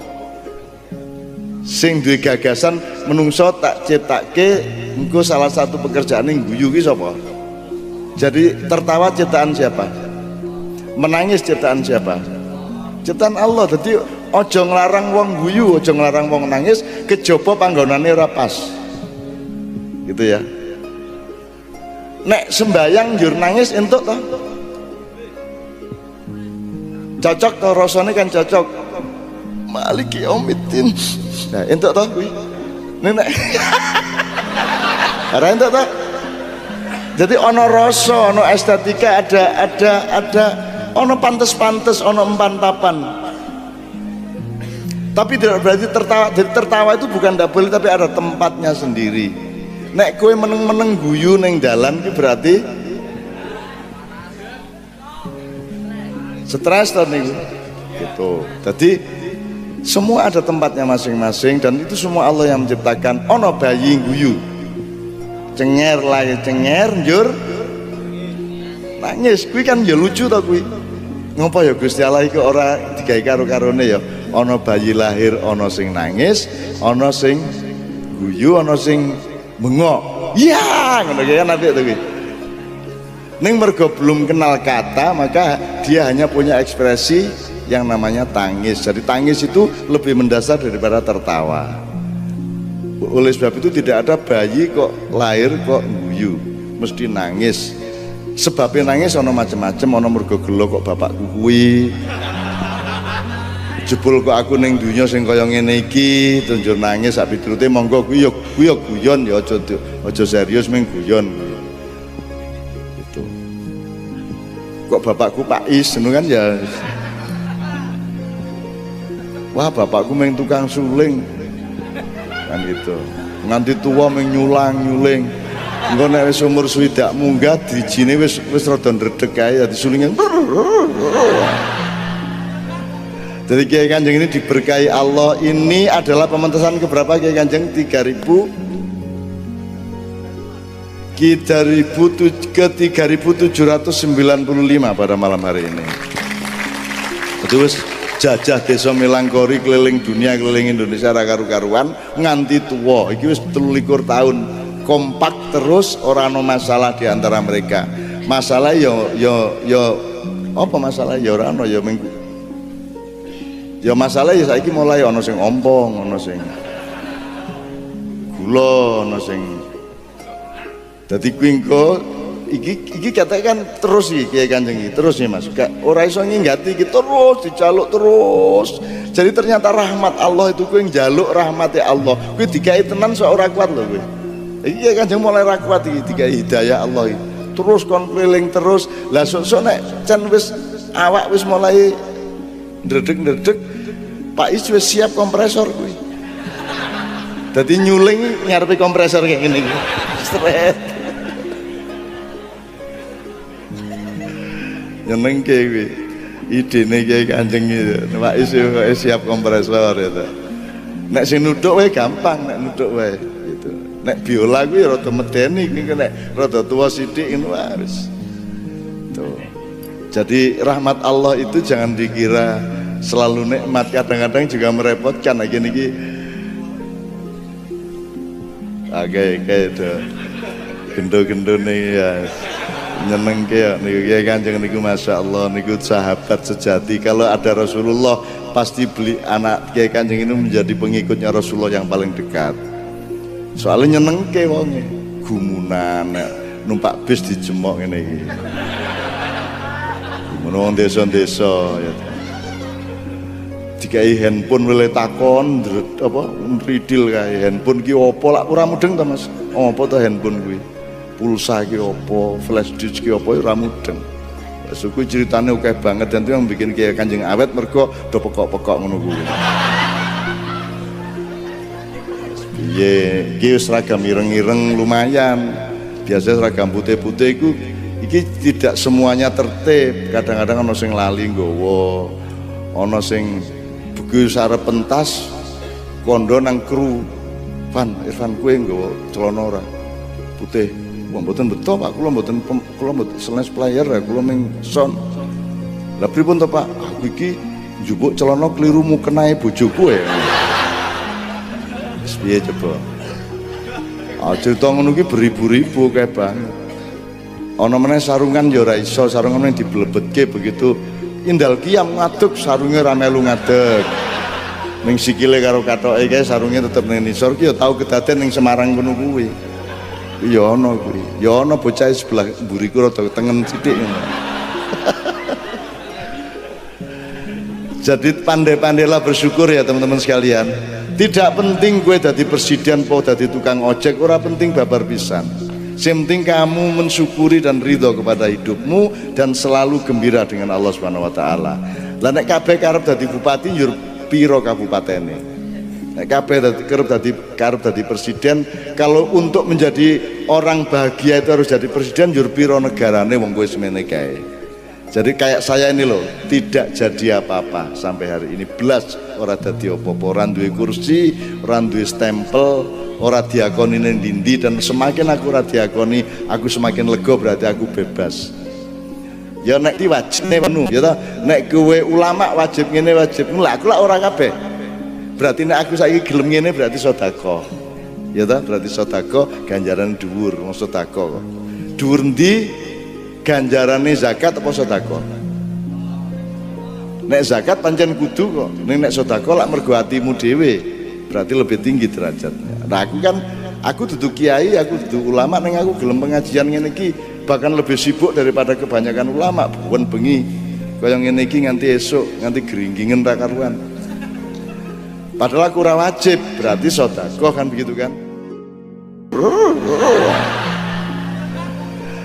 Sing duwe gagasan menungso tak ciptake engko salah satu pekerjaan yang guyu ki sapa? Jadi tertawa ciptaan siapa? Menangis ciptaan siapa? Ciptaan Allah. Jadi ojo nglarang wong guyu, ojo nglarang wong nangis, kejaba panggonane ora pas. Gitu ya. Nek sembayang njur nangis entuk toh? Cocok toh rasane kan cocok. Maliki yaumiddin. Nah, entuk toh kuwi. Nek ora entuk toh? Jadi ono rasa, ono estetika, ada ono pantes-pantes, ono empan-papan. Tapi tidak berarti tertawa. Jadi tertawa itu bukan tidak boleh, tapi ada tempatnya sendiri. Nek kowe meneng-meneng guyu neng dalan itu berarti Stres to niku. Gitu. Jadi semua ada tempatnya masing-masing dan itu semua Allah yang menciptakan. Ono bayi guyu. Cenger lagi cenger njur nangis. Kuwi kan ya lucu to kuwi. Ngopo ya Gusti Allah iki ora digawe karo-karone ya. Ono bayi lahir, ono sing nangis, ono sing guyu, ono sing bengok. Iya, ngono kan apik to kuwi. Ning mergo belum kenal kata, maka dia hanya punya ekspresi yang namanya tangis. Jadi tangis itu lebih mendasar daripada tertawa. Oleh sebab itu tidak ada bayi kok lahir kok guyu, mesti nangis. Sebabnya nangis ono macam-macam, ono mergo gelo kok bapakku kuwi. Jebul kok aku ning dunya sing kaya ngene iki, tunjur nangis sak piturute monggo kuwi ya guyon ya aja serius mung guyon. Gitu. Kok bapakku Pak Is ngono kan ya. Wah, bapakku mung tukang suling. Kan gitu. Nganti tua mung nyuling. Engko nek wis umur swidak munggah dijine wis rada ndredeg kae dadi sulinge. Jadi Kiai Kanjeng ini diberkahi Allah. Ini adalah pementasan keberapa Kiai Kanjeng? 3000 ke 3795 pada malam hari ini. Terus jajah desa Melangkori keliling dunia, keliling Indonesia ra karu-karuan nganti tuwa. Iki wis 23 tahun kompak terus, ora ono masalah di antara mereka. Masalah yo apa masalah ya ora ono ya minggu. Ya masalah ya saiki mulai ono sing ompong, ono sing gula, ono sing dadi kuwi engko iki katakan terus iki Kiai Kanjeng iki terus ya Mas. Ora iso nginggati iki terus dijaluk terus. Jadi ternyata rahmat Allah itu kuwi njaluk rahmate Allah. Kuwi digawe tenan sok ora kuat lho kuwi. Iki Kiai Kanjeng mulai ra kuat iki digawe hidayah Allah iki. Terus kon keliling terus. Lah sok-sok nek can wis awak wis mulai ndredeg-ndredeg Pak Is wis siap kompresor kuwi. Dadi nyuling ngarepe kompresor kayak ngene iki. Stret. Nyenengke kuwi. Idene Kiai Kanjeng iki. Pak Is siap kompresor itu. Nek sing nuduk wae gampang, nek nuduk wae gitu. Nek biola kuwi rada medeni, nek rada tuwa sithik ngono wis. Tuh. Jadi rahmat Allah itu jangan dikira selalu nikmat, kadang-kadang juga merepotkan. Lagi niki kayak itu gendo-gendo nih ya nyenengke ya niku Kiai Kanjeng niku Masya Allah niku sahabat sejati. Kalau ada Rasulullah pasti beli anak Kiai Kanjeng ini menjadi pengikutnya Rasulullah yang paling dekat. Soalnya nyenengke wonge gumunan numpak bis dijemok ngene iki. Menung desa-desa ya. Dikai handphone wile takon apa ridil kae handphone ki opo lak ora mudeng to Mas. Apa to handphone kuwi? Pulsa ki opo, flash disk ki opo ora mudeng. Wes kuwi ceritane akeh banget dan itu yang bikin Kiai Kanjeng awet mergo do pekok-pekok ngono kuwi. Piye, iki seragam ireng-ireng lumayan. Biasa seragam putih-putih iku iki tidak semuanya tertib, kadang-kadang ono sing lali nggawa, ono sing begitu sarep pentas kondo nang kru. Irfan kowe nggawa celana ora putih. Wong mboten beto Pak, kula mboten senes player ya, kula ming son. Lah pripun to Pak? Aku iki njupuk celana kliru mukenae bojoku ya. Wis piye coba? Cerita ngono ki beribu-ribu kae banget. Ana meneh sarungan ya ora iso, sarungan yang diblebetke begitu indal kiam ngadeg sarunge ra melu ngadeg. Ning sikile karo kathoke kae sarunge tetep ning nisor ki ya tau kedaden ning Semarang kono kuwi. Ya ana kuwi. Ya ana bocah sebelah mburiku rada tengen sithik ngono. Jadi pandai-pandailah bersyukur ya teman-teman sekalian. Tidak penting gue dadi presiden po dadi tukang ojek, ora penting babar pisan. Yang penting kamu mensyukuri dan ridho kepada hidupmu dan selalu gembira dengan Allah Subhanahu wa taala. Lah nek kabeh karep dadi bupati njur piro kabupatene. Nek kabeh karep dadi presiden, kalau untuk menjadi orang bahagia itu harus jadi presiden njur piro negarane wong kowe semene kae. Jadi kayak saya ini loh, tidak jadi apa-apa sampai hari ini, belas ora dadi apa-apa, ora duwe kursi, ora duwe stempel, ora diakoni ning ndi, dan semakin aku ora diakoni, aku semakin lega, berarti aku bebas. Ya nek diwajibne penuh, ya ta, nek kowe ulama wajib ngene wajib ngono, aku lak ora kabeh. Berarti nek aku saiki gelem ngene berarti sedekah. Ya ta, berarti sedekah ganjaran dhuwur, wong sedekah kok. Dhuwur ndi? Ganjarane zakat apa sedekah? Nek zakat pancen kudu kok, nek sedekah lak mergo atimu dhewe, berarti lebih tinggi derajatnya. Nah aku dudu kiai, aku dudu ulama, ning aku gelem pengajian ngene iki bahkan lebih sibuk daripada kebanyakan ulama. Bukan bengi kaya ngene iki nganti esuk, nganti geringgingen ra karuan. Padahal aku ora wajib, berarti sedekah kan begitu kan?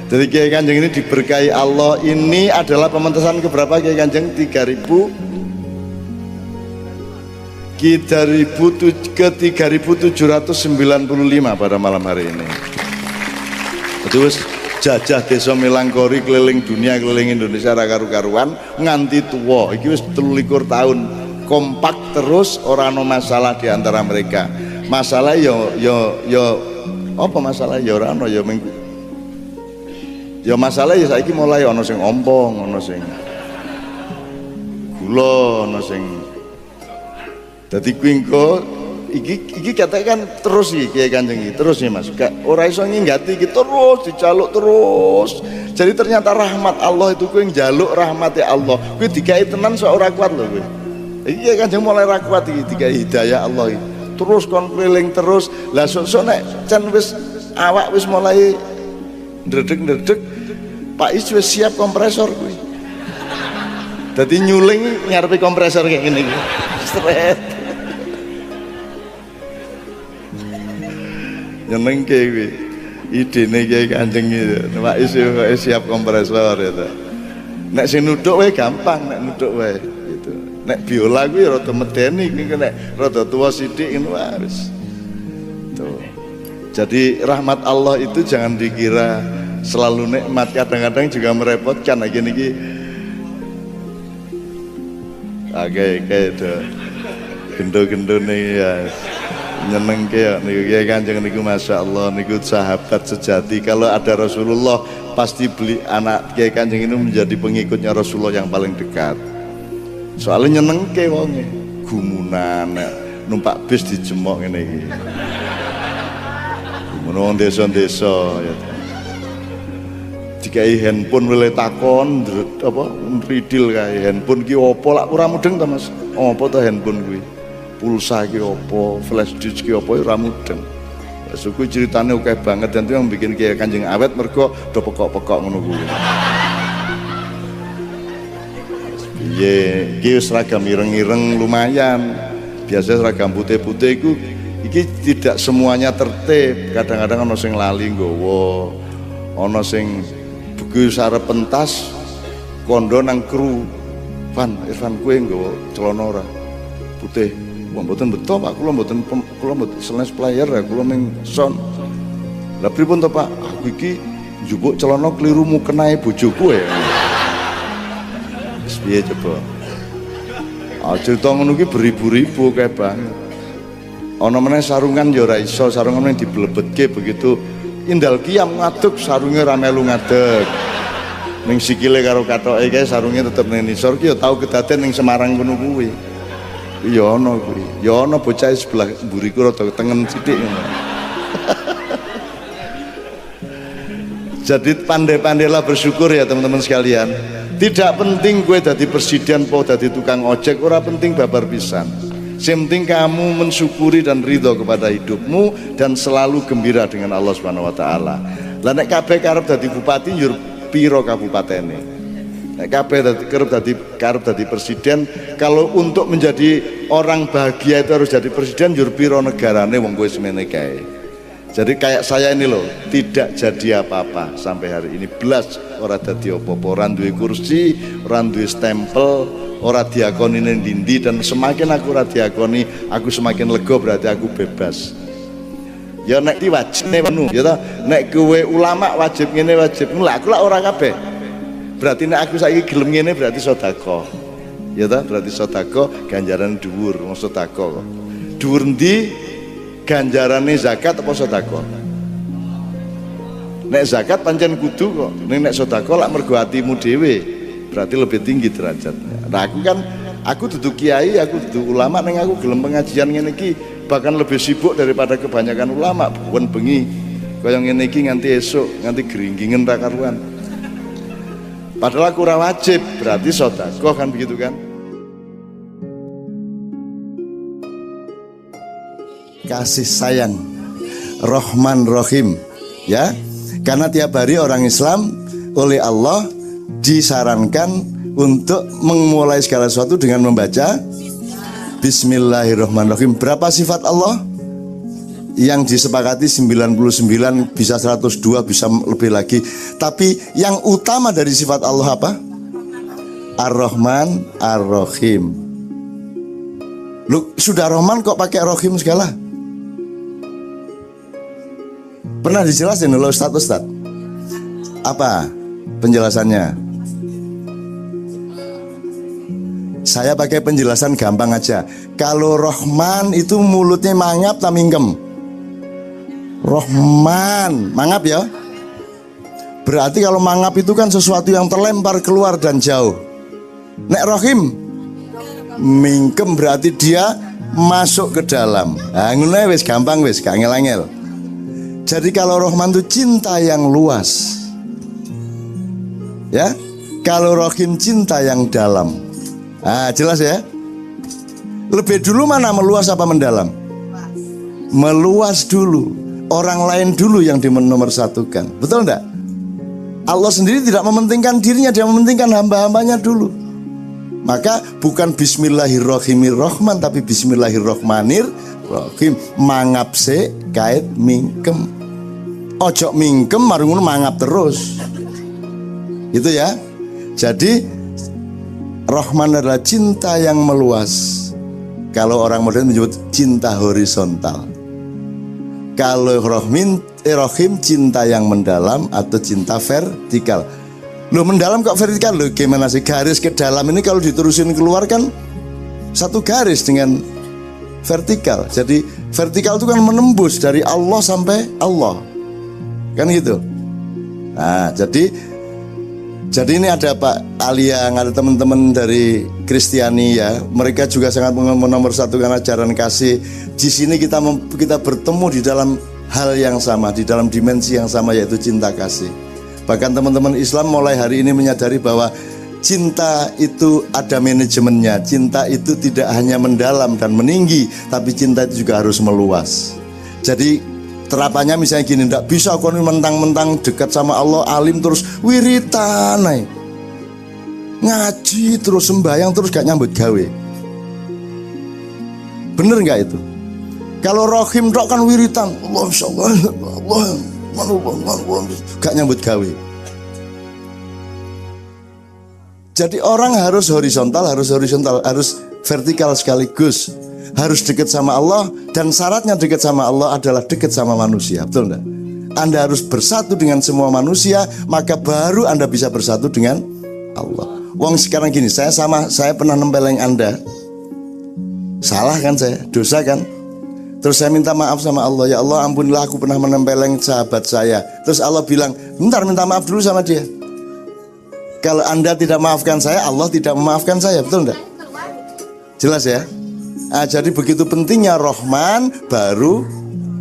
Jadi Kiai Kanjeng ini diberkahi Allah. Ini adalah pementasan keberapa Kiai Kanjeng? 3795 pada malam hari ini. Terus jajah desa Melangkori keliling dunia, keliling Indonesia ra karu-karuan nganti tuwa. Iki wis 23 tahun kompak terus, ora ono masalah di antara mereka. Masalah yo apa masalah ya ora ono ya minggu. Ya masalah ya saiki mulai ana sing ompong, ana sing gula, ana sing dadi kuwi engko iki katakan terus iki Kiai Kanjeng iki terus ya Mas. Ora iso nginggati iki terus dijaluk terus. Jadi ternyata rahmat Allah itu kuwi njaluk rahmate Allah. Kuwi digawe tenan sok ora kuat lho kuwi. Iki Kiai Kanjeng mulai ra kuat iki digawe hidayah Allah iki. Terus kon keliling terus. Lah sok-sok nek can wis awak wis mulai ndredeg-ndredeg Pak Is wis siap kompresor kuwi. Dadi nyuling ngarepe kompresor kayak ngene iki. Stret. Nyenengke kuwi. Idene Kiai Kanjeng iki. Pak Is siap kompresor ya ta. Nek sing nuduk wae gampang, nek nuduk wae gitu. Nek biola kuwi rada medeni, iki nek rada tuwa sithik ngono wis. Tuh. Jadi rahmat Allah itu jangan dikira selalu nikmat, kadang-kadang juga merepotkan. Lagi niki kayak itu gendo-gendo nih ya nyenengke ya niku Kiai Kanjeng niku Masya Allah niku sahabat sejati. Kalau ada Rasulullah pasti beli anak Kiai Kanjeng ini menjadi pengikutnya Rasulullah yang paling dekat. Soalnya nyenengke wonge gumunan numpak bis dijemok ngene iki. Gumunan desa-desa ya. Dikai handphone wile takon apa ridil kae handphone ki opo lak ora mudeng to Mas. Opo to handphone kuwi? Pulsa ki opo, flash disk ki opo ora mudeng. Suku ceritane akeh banget dan itu yang bikin Kiai Kanjeng awet mergo do pekok-pekok ngono kuwi. Piye, iki seragam ireng-ireng lumayan. Biasa seragam putih-putih iku iki tidak semuanya tertib. Kadang-kadang ana sing lali nggawa, ana sing buku sarep pentas kondo nang kru Irfan kue nggawa celana ora putih. Wah mboten beto Pak, kula mboten sales player ya, kula ning son. Lah pripun to Pak? Aku iki njupuk celana kliru mukenae bojoku ya. Wis piye coba? Cerita ngono ki beribu-ribu kae banget. Ana meneh sarungan ya ora iso, sarungan yang diblebetke begitu indal kiam ngadeg sarunge ra melu ngadeg. Ning sikile karo kathoke kae sarunge tetep ning nisor ki ya tau kedaden ning Semarang kono kuwi. Ya ana kuwi. Ya ana bocah sebelah mburiku rada tengen sithik ngono. Jadi pandai-pandailah bersyukur ya teman-teman sekalian. Tidak penting gue dadi presiden po dadi tukang ojek, ora penting babar pisan. Yang penting kamu mensyukuri dan ridho kepada hidupmu dan selalu gembira dengan Allah Subhanahu wa taala. Lah nek kabeh karep dadi bupati njur piro kabupatene. Nek kabeh karep dadi presiden, kalau untuk menjadi orang bahagia itu harus jadi presiden njur piro negarane wong kowe semene kae. Jadi kayak saya ini loh, tidak jadi apa-apa sampai hari ini, belas ora dadi apa-apa, ora duwe kursi, ora duwe stempel, ora diakoni ning ndi, dan semakin aku ora diakoni, aku semakin lega, berarti aku bebas. Ya nek diwajibne penuh, ya ta, nek kowe ulama wajib ngene wajib ngono, aku lak ora kabeh. Berarti nek aku saiki gelem ngene berarti sedekah. Ya ta, berarti sedekah ganjaran dhuwur, wong sedekah kok. Dhuwur ndi ganjarane zakat apa sedekah? Nek zakat pancen kudu kok. Nek sedekah lak mergo atimu dhewe, berarti lebih tinggi derajatnya. Nah, aku dudu kiai, aku dudu ulama, ning aku gelem pengajian ngene iki bahkan lebih sibuk daripada kebanyakan ulama. Bukan bengi kaya ngene iki nganti esuk, nganti geringgingen ra karuan. Padahal aku ora wajib, berarti sedekah kan begitu kan? Kasih sayang Rahman Rahim, ya. Karena tiap hari orang Islam oleh Allah disarankan untuk memulai segala sesuatu dengan membaca Bismillahirrahmanirrahim. Berapa sifat Allah? Yang disepakati 99, bisa 102, bisa lebih lagi. Tapi yang utama dari sifat Allah apa? Ar-Rahman, Ar-Rahim. Lu sudah Rahman kok pakai Rahim segala? Pernah dijelasin oleh Ustaz? Apa penjelasannya? Saya pakai penjelasan gampang aja. Kalau Rahman itu mulutnya mangap tak mingkem. Rahman, mangap ya. Berarti kalau mangap itu kan sesuatu yang terlempar keluar dan jauh. Nek Rahim, mingkem berarti dia masuk ke dalam. Nah, ngene wis gampang wis, gak angel-angel. Jadi kalau Rahman itu cinta yang luas. Ya. Kalau Rahim cinta yang dalam. Ah, jelas ya. Lebih dulu mana, meluas apa mendalam? Meluas dulu. Orang lain dulu yang dinomorsatukan. Betul enggak? Allah sendiri tidak mementingkan dirinya, dia mementingkan hamba-hambanya dulu. Maka bukan Bismillahirrahmanirrahim, tapi Bismillahirrahmanirrahim. Mangapse kait mingkem. Ojo mingkem marungun mangap terus. Itu ya. Jadi Rahman adalah cinta yang meluas. Kalau orang modern menyebut cinta horizontal. Kalau Rahim cinta yang mendalam atau cinta vertikal. Loh, mendalam kok vertikal? Loh, gimana sih? Garis ke dalam ini kalau diterusin keluar kan satu garis dengan vertikal. Jadi vertikal itu kan menembus dari Allah sampai Allah. Kan gitu. Nah, jadi ini ada Pak Aliang, ada teman-teman dari Kristiani ya. Mereka juga sangat menomorsatukan ajaran kasih. Di sini kita bertemu di dalam hal yang sama, di dalam dimensi yang sama, yaitu cinta kasih. Bahkan teman-teman Islam mulai hari ini menyadari bahwa cinta itu ada manajemennya. Cinta itu tidak hanya mendalam dan meninggi, tapi cinta itu juga harus meluas. Jadi terapannya misalnya gini, tidak bisa kau mentang-mentang dekat sama Allah, alim terus wiritan, ngaji terus, sembahyang terus, gak nyambut gawe. Bener nggak itu? Kalau Rahim dok kan wiritan, Allah insyaallah, Allah, gak nyambut gawe. Jadi orang harus horizontal, harus vertikal sekaligus. Harus dekat sama Allah, dan syaratnya dekat sama Allah adalah dekat sama manusia. Betul enggak? Anda harus bersatu dengan semua manusia, maka baru Anda bisa bersatu dengan Allah. Wong sekarang gini, saya pernah nempeleng Anda. Salah kan saya? Dosa kan? Terus saya minta maaf sama Allah, ya Allah ampunilah aku pernah menempeleng sahabat saya. Terus Allah bilang, bentar minta maaf dulu sama dia. Kalau Anda tidak maafkan saya, Allah tidak memaafkan saya. Betul enggak? Jelas ya? Nah, jadi begitu pentingnya Rahman baru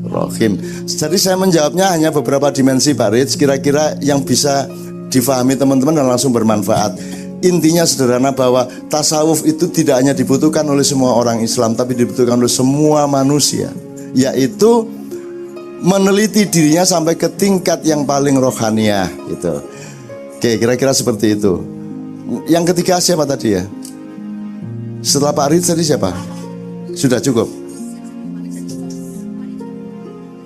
Rahim. Jadi saya menjawabnya hanya beberapa dimensi Pak Rich, kira-kira yang bisa difahami teman-teman dan langsung bermanfaat. Intinya sederhana bahwa tasawuf itu tidak hanya dibutuhkan oleh semua orang Islam, tapi dibutuhkan oleh semua manusia, yaitu meneliti dirinya sampai ke tingkat yang paling rohaniah gitu. Oke, kira-kira seperti itu. Yang ketiga siapa tadi ya? Setelah Pak Rich tadi siapa? Sudah cukup.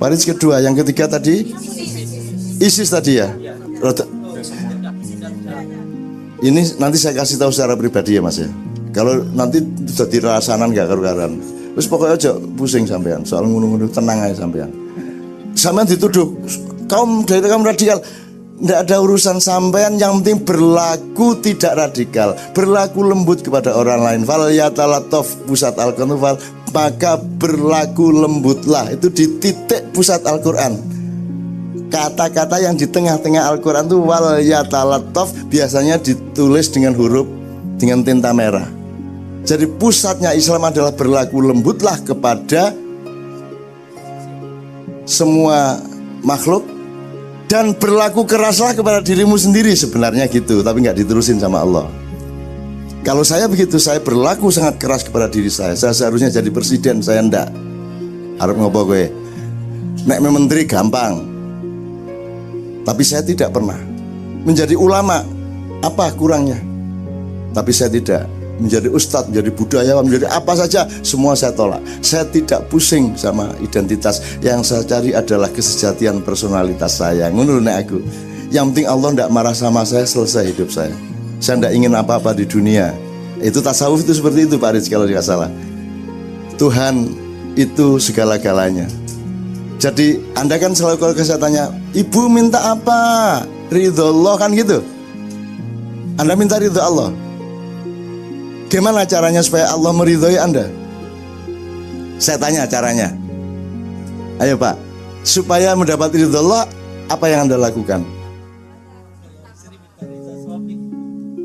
Pak Rich kedua, yang ketiga tadi ISIS tadi ya. Ini nanti saya kasih tahu secara pribadi ya Mas ya. Kalau nanti sudah dirasakan gak karuan. Terus pokoknya aja pusing sampean. Soal ngunung-ngunung tenang aja sampean. Sampean dituduh kaum radikal. Tidak ada urusan sampean, yang penting berlaku tidak radikal, berlaku lembut kepada orang lain. Fal yatalataf pusat Al-Qur'an, maka berlaku lembutlah. Itu di titik pusat Al-Qur'an. Kata-kata yang di tengah-tengah Al-Qur'an itu wal yatalataf biasanya ditulis dengan huruf dengan tinta merah. Jadi pusatnya Islam adalah berlaku lembutlah kepada semua makhluk, dan berlaku keraslah kepada dirimu sendiri, sebenarnya gitu, tapi nggak diterusin sama Allah. Kalau saya begitu, saya berlaku sangat keras kepada diri saya seharusnya jadi presiden, saya ndak. Harap ngopo gue, nek menteri gampang, tapi saya tidak pernah. Menjadi ulama, apa kurangnya? Tapi saya tidak. Menjadi ustadz, menjadi budayawan, menjadi apa saja, semua saya tolak. Saya tidak pusing sama identitas. Yang saya cari adalah kesejatian personalitas saya. Ngono nek aku. Yang penting Allah tidak marah sama saya, selesai hidup saya. Saya tidak ingin apa-apa di dunia. Itu tasawuf itu seperti itu Pak Riz kalau tidak salah. Tuhan itu segala-galanya. Jadi Anda kan selalu kalau saya tanya, ibu minta apa? Ridho Allah kan gitu. Anda minta ridho Allah. Gimana caranya supaya Allah meridhoi Anda? Saya tanya caranya. Ayo Pak, supaya mendapat ridho Allah, apa yang Anda lakukan?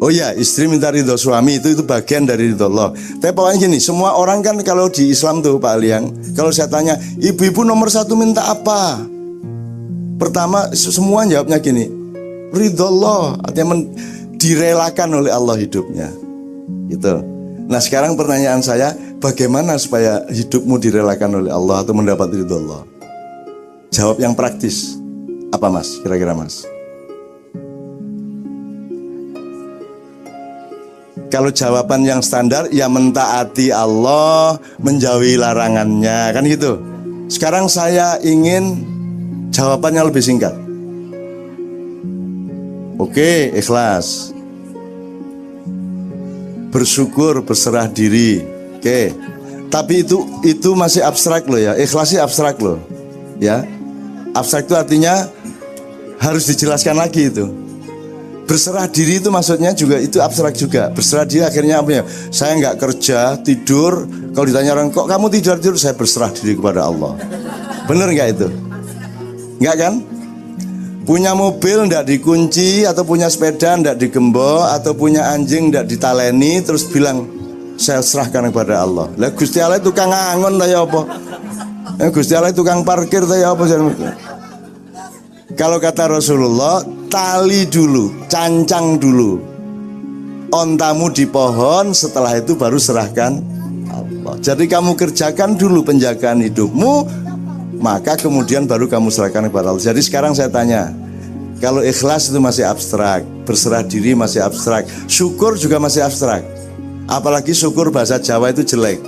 Oh ya, istri minta ridho suami, itu bagian dari ridho Allah. Tapi pokoknya gini, semua orang kan kalau di Islam tuh Pak Liang, kalau saya tanya, ibu-ibu nomor satu minta apa? Pertama, semua jawabnya gini, ridho Allah, artinya direlakan oleh Allah hidupnya. Gitu. Nah sekarang pertanyaan saya, bagaimana supaya hidupmu direlakan oleh Allah atau mendapat ridho Allah? Jawab yang praktis. Apa Mas? Kira-kira Mas? Kalau jawaban yang standar, ya mentaati Allah, menjauhi larangannya, kan gitu. Sekarang saya ingin jawabannya lebih singkat. Oke, ikhlas, bersyukur, berserah diri. Oke. Tapi itu masih abstrak loh ya. Ikhlas sih abstrak loh. Ya. Abstrak itu artinya harus dijelaskan lagi itu. Berserah diri itu maksudnya juga itu abstrak juga. Berserah diri akhirnya apa ya? Saya nggak kerja, tidur. Kalau ditanya orang, kok kamu tidur? Saya berserah diri kepada Allah. Bener nggak itu? Nggak kan? Punya mobil ndak dikunci, atau punya sepeda ndak digembok, atau punya anjing ndak ditaleni, terus bilang saya serahkan kepada Allah. Lah Gusti Allah tukang angon ta ya apa? Gusti Allah tukang parkir ta ya apa? Kalau kata Rasulullah, tali dulu, cancang dulu ontamu di pohon, setelah itu baru serahkan Allah. Jadi kamu kerjakan dulu penjagaan hidupmu, maka kemudian baru kamu serahkan kepada Allah. Jadi sekarang saya tanya, kalau ikhlas itu masih abstrak, berserah diri masih abstrak, syukur juga masih abstrak. Apalagi syukur bahasa Jawa itu jelek.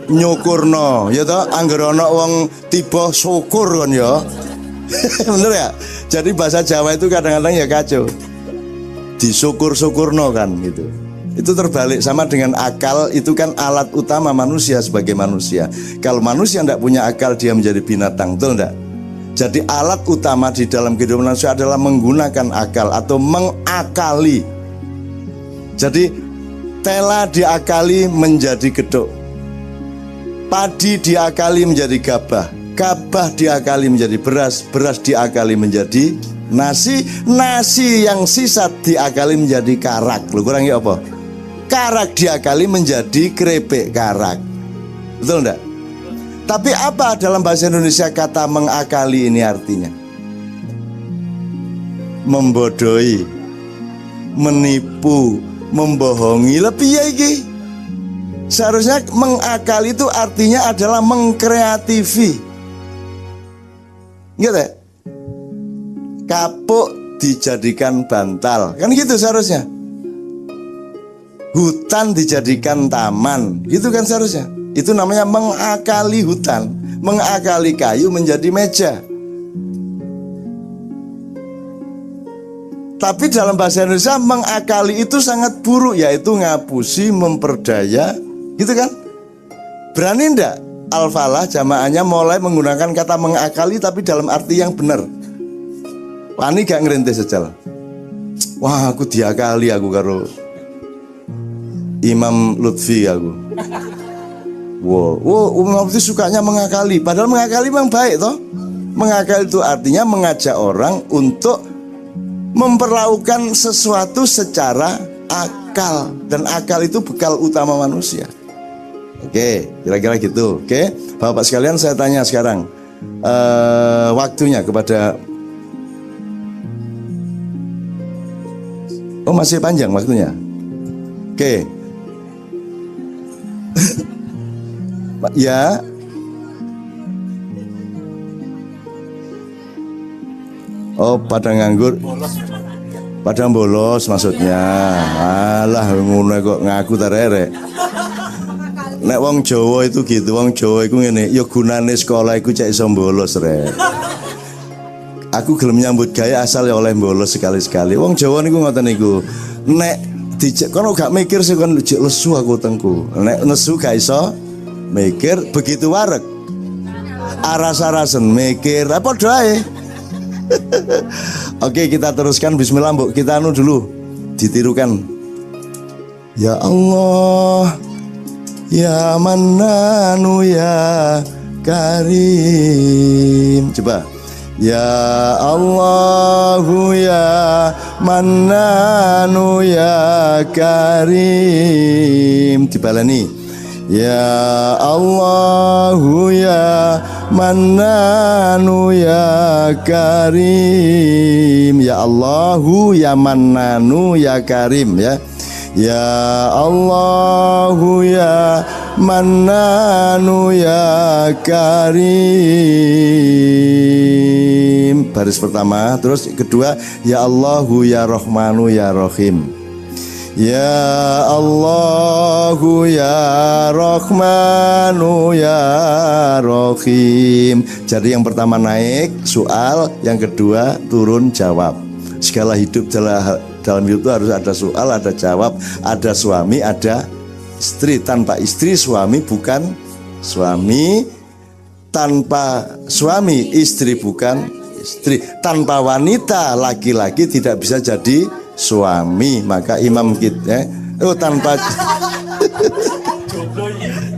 Nyukurno, ya toh, angger ana wong tiba syukur kan ya. Bener ya? Jadi bahasa Jawa itu kadang-kadang ya kacau. Disyukur-syukurno kan gitu. Itu terbalik, sama dengan akal, itu kan alat utama manusia sebagai manusia. Kalau manusia tidak punya akal, dia menjadi binatang, betul enggak? Jadi alat utama di dalam kehidupan manusia adalah menggunakan akal atau mengakali. Jadi tela diakali menjadi gedok, padi diakali menjadi gabah, gabah diakali menjadi beras, beras diakali menjadi nasi, nasi yang sisa diakali menjadi karak. Lu kurang ya apa? Karak diakali menjadi keripik karak. Betul enggak? Tapi apa dalam bahasa Indonesia kata mengakali ini artinya? Membodohi, menipu, membohongi. Lebih ya iki. Seharusnya mengakali itu artinya adalah mengkreatifi. Gitu ya? Kapuk dijadikan bantal, kan gitu seharusnya. Hutan dijadikan taman, gitu kan seharusnya. Itu namanya mengakali hutan, mengakali kayu menjadi meja. Tapi dalam bahasa Indonesia mengakali itu sangat buruk, yaitu ngapusi, memperdaya, gitu kan? Berani ndak Al-Falah jamaahnya mulai menggunakan kata mengakali tapi dalam arti yang benar? Wani gak ngerintih sejal. Wah, aku diakali aku karo Imam Lutfi aku. Wow, Imam Lutfi sukanya mengakali. Padahal mengakali memang baik toh. Mengakali itu artinya mengajak orang untuk memperlakukan sesuatu secara akal. Dan akal itu bekal utama manusia. Oke, kira-kira gitu. Oke, Bapak sekalian saya tanya sekarang, waktunya kepada. Oh, masih panjang waktunya. Oke. Ya. Oh, pada nganggur. Pada bolos maksudnya. Alah, ngono kok ngaku tarerek. Nek wong Jawa itu gitu, wong Jawa itu ngene, ya gunane sekolah iku cek iso bolos rek. Aku gelem nyambut gaya asal ya oleh bolos sekali-sekali. Wong Jawa niku ngoten niku. Nek dijek kono gak mikir sih kon lesu aku tengku. Nek nesu gak iso mikir, begitu wareg aras-arasen mikir apa doae. Oke, kita teruskan. Bismillah, Mbok. Kita anu dulu, ditirukan. Ya Allah, ya Mannanu ya Karim. Coba. Ya Allahu ya Mannanu ya Karim. Dibalani. Ya Allahu ya Mannanu ya Karim. Ya Allahu ya Mannanu ya Karim ya. Ya Allahu ya Mannanu ya Karim. Baris pertama, terus kedua, ya Allahu ya Rahmanu ya Rahim. Ya Allahu ya Rahmanu ya Rahim. Jadi yang pertama naik soal, yang kedua turun jawab. Segala hidup dalam hidup itu harus ada soal, ada jawab, ada suami, ada istri. Tanpa istri suami bukan suami, tanpa suami istri bukan istri, tanpa wanita laki-laki tidak bisa jadi suami. Maka imam kita tanpa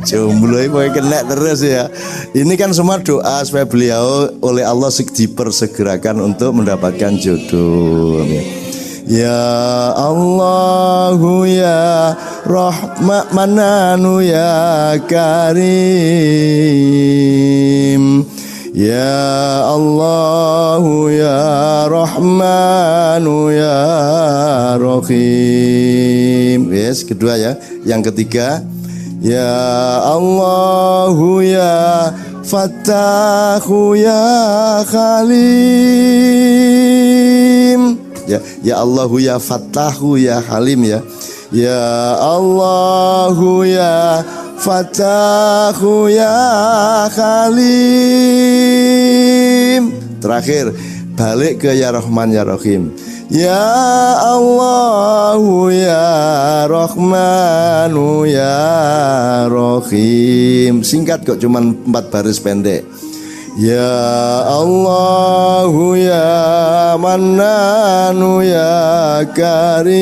jomblo itu kena terus ya. Ini kan semua doa supaya beliau oleh Allah dipersegerakan untuk mendapatkan jodoh. Ya Allahu ya Rahmanu ya Karim. Ya Allahu ya Rahmanu ya Rahim. Yes, kedua ya. Yang ketiga, ya Allahu ya Fattahu ya Halim. Ya Allahu ya Fattahu ya Halim ya. Ya Allahu ya Fattahu ya Halim. Terakhir, balik ke ya Rahman ya Rahim. Ya Allahu ya Rahmanu ya Rahim. Singkat kok, cuman 4 baris pendek. Ya Allahu ya Mannanu ya Karim.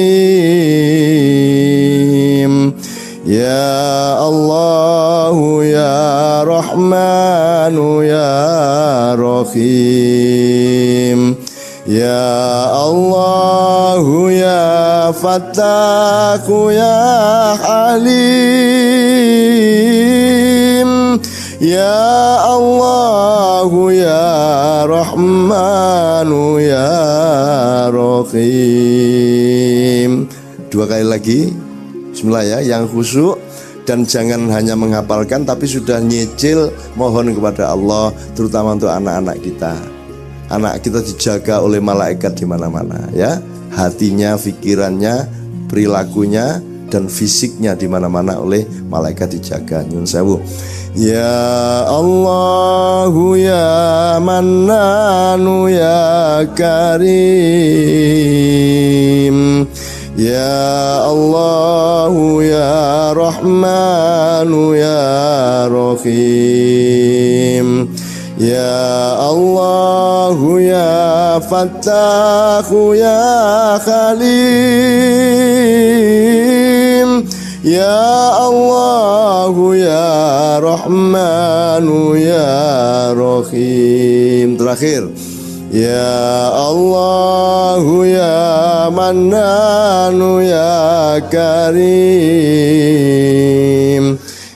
Ya Allahu ya Rahmanu ya Rahim. Ya Allahu ya Fattahu ya Halim. Ya Allahu ya Rahmanu ya Rahim. 2 kali lagi. Bismillah ya, yang khusyuk dan jangan hanya menghafalkan tapi sudah nyicil, mohon kepada Allah, terutama untuk anak-anak kita. Anak kita dijaga oleh malaikat di mana-mana ya. Hatinya, pikirannya, perilakunya dan fisiknya di mana-mana oleh malaikat dijaga. Nyun sewu. Ya Allahu ya Mannanu ya Karim. Ya Allahu ya Rahmanu ya Rahim. Ya Allahu ya Fattahu ya Kalim, ya Allahu ya Rahmanu ya Rahim. Terakhir, ya Allahu ya Mannanu ya Karim,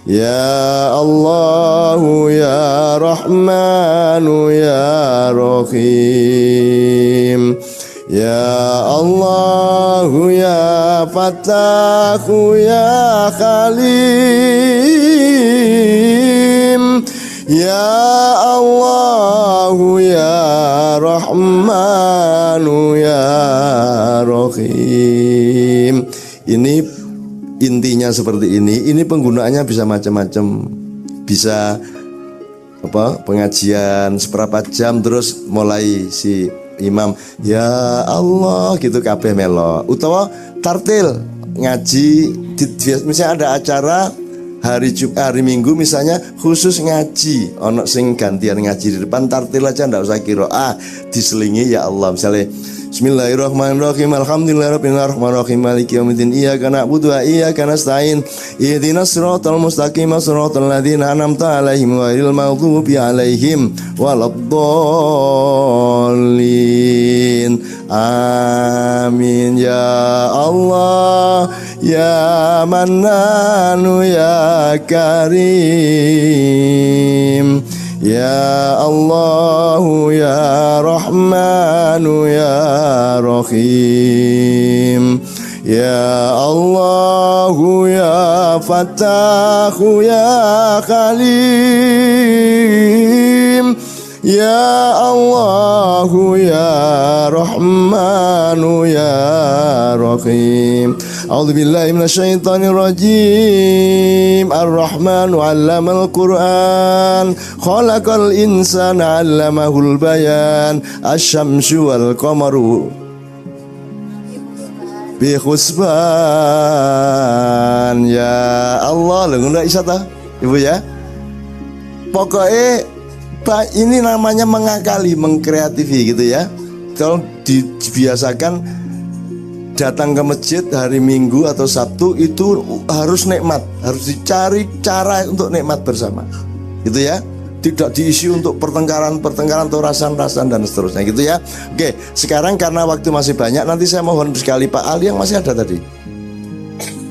ya Allahu ya Rahmanu ya Rahim, ya Allahu ya Fattahu ya Kalim, ya Allahu ya Rahmanu ya Rahim. Ini intinya seperti ini. Ini penggunaannya bisa macam-macam. Bisa pengajian seberapa jam, terus mulai si imam ya Allah gitu kabeh melo, utawa tartil ngaji misalnya ada acara hari Minggu misalnya khusus ngaji, ono sing gantian ngaji di depan, tartil aja ndak usah qiraah, diselingi ya Allah misalnya Bismillahirrahmanirrahim. Alhamdulillahirrahmanirrahim. Maliki yaumiddin. Iyyaka na'budu wa iyyaka nasta'in. Ihdinas siratal mustaqim. Siratal ladzina an'amta 'alaihim ghairil maghdubi 'alaihim waladdallin. Amin ya Allah ya Mannanu ya Karim, ya Allahu ya Rahmanu ya Rahim, ya Allahu ya Fattahu ya Kalim, ya Allahu ya Rahmanu ya Rahim. A'udzubillahi minasyaitonir rajim. Ar-Rahmanu 'allamal Qur'an, khalaqal insana 'allamahul bayan. Asy-syamsu wal qamaru bi husban. Ya Allah, lho ngono isa ta, Ibu ya. Pokoknya ini namanya mengakali, mengkreatifi gitu ya. Kalau dibiasakan datang ke masjid hari Minggu atau Sabtu itu harus nikmat, harus dicari cara untuk nikmat bersama, gitu ya. Tidak diisi untuk pertengkaran atau rasan-rasan dan seterusnya, gitu ya. Oke, sekarang karena waktu masih banyak, nanti saya mohon sekali Pak Ali yang masih ada tadi,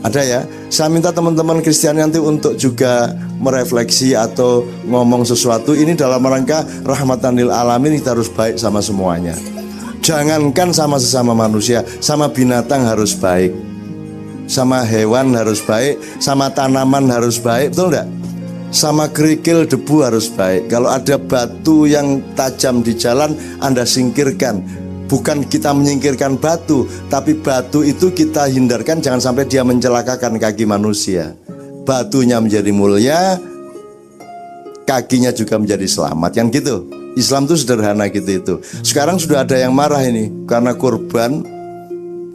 ada ya. Saya minta teman-teman Kristiani nanti untuk juga merefleksi atau ngomong sesuatu. Ini dalam rangka rahmatan lil alamin, kita harus baik sama semuanya. Jangankan sama sesama manusia, sama binatang harus baik, sama hewan harus baik, sama tanaman harus baik, betul enggak? Sama kerikil debu harus baik. Kalau ada batu yang tajam di jalan, Anda singkirkan. Bukan kita menyingkirkan batu, tapi batu itu kita hindarkan, jangan sampai dia mencelakakan kaki manusia. Batunya menjadi mulia, kakinya juga menjadi selamat, yang gitu. Islam itu sederhana gitu itu. Sekarang sudah ada yang marah ini karena kurban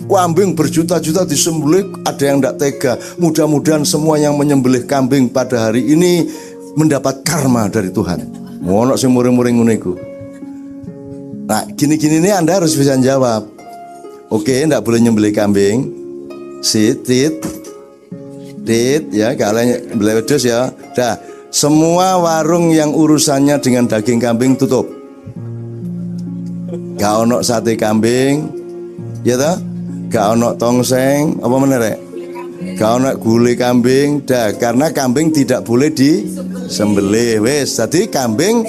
kambing berjuta-juta disembelih, ada yang tidak tega. Mudah-mudahan semua yang menyembelih kambing pada hari ini mendapat karma dari Tuhan. Ngono sing muring-muring ngono iku. Nah, gini-gini ini Anda harus bisa jawab. Oke, tidak boleh nyembelih kambing. Tit ya, kalian beli wedhus ya. Dah. Semua warung yang urusannya dengan daging kambing tutup. Gak ono sate kambing, ya toh? Gak ono tongseng, apa meneh rek? Gak ono gulai kambing, dah, karena kambing tidak boleh disembelih. Wes, jadi kambing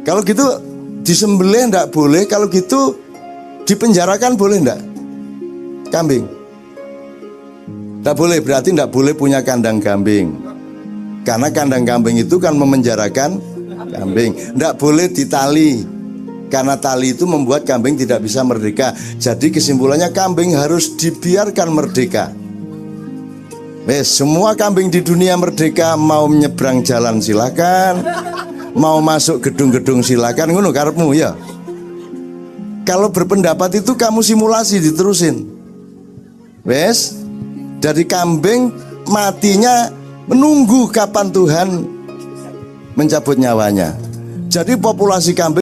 kalau gitu disembelih ndak boleh, kalau gitu dipenjarakan boleh ndak? Kambing ndak boleh, berarti ndak boleh punya kandang kambing. Karena kandang kambing itu kan memenjarakan kambing. Tidak boleh ditali, karena tali itu membuat kambing tidak bisa merdeka. Jadi kesimpulannya kambing harus dibiarkan merdeka. Semua kambing di dunia merdeka. Mau menyeberang jalan silakan, mau masuk gedung-gedung silakan. Ngono karepmu ya. Kalau berpendapat itu kamu simulasi diterusin. Dari kambing matinya menunggu kapan Tuhan mencabut nyawanya. Jadi populasi kambing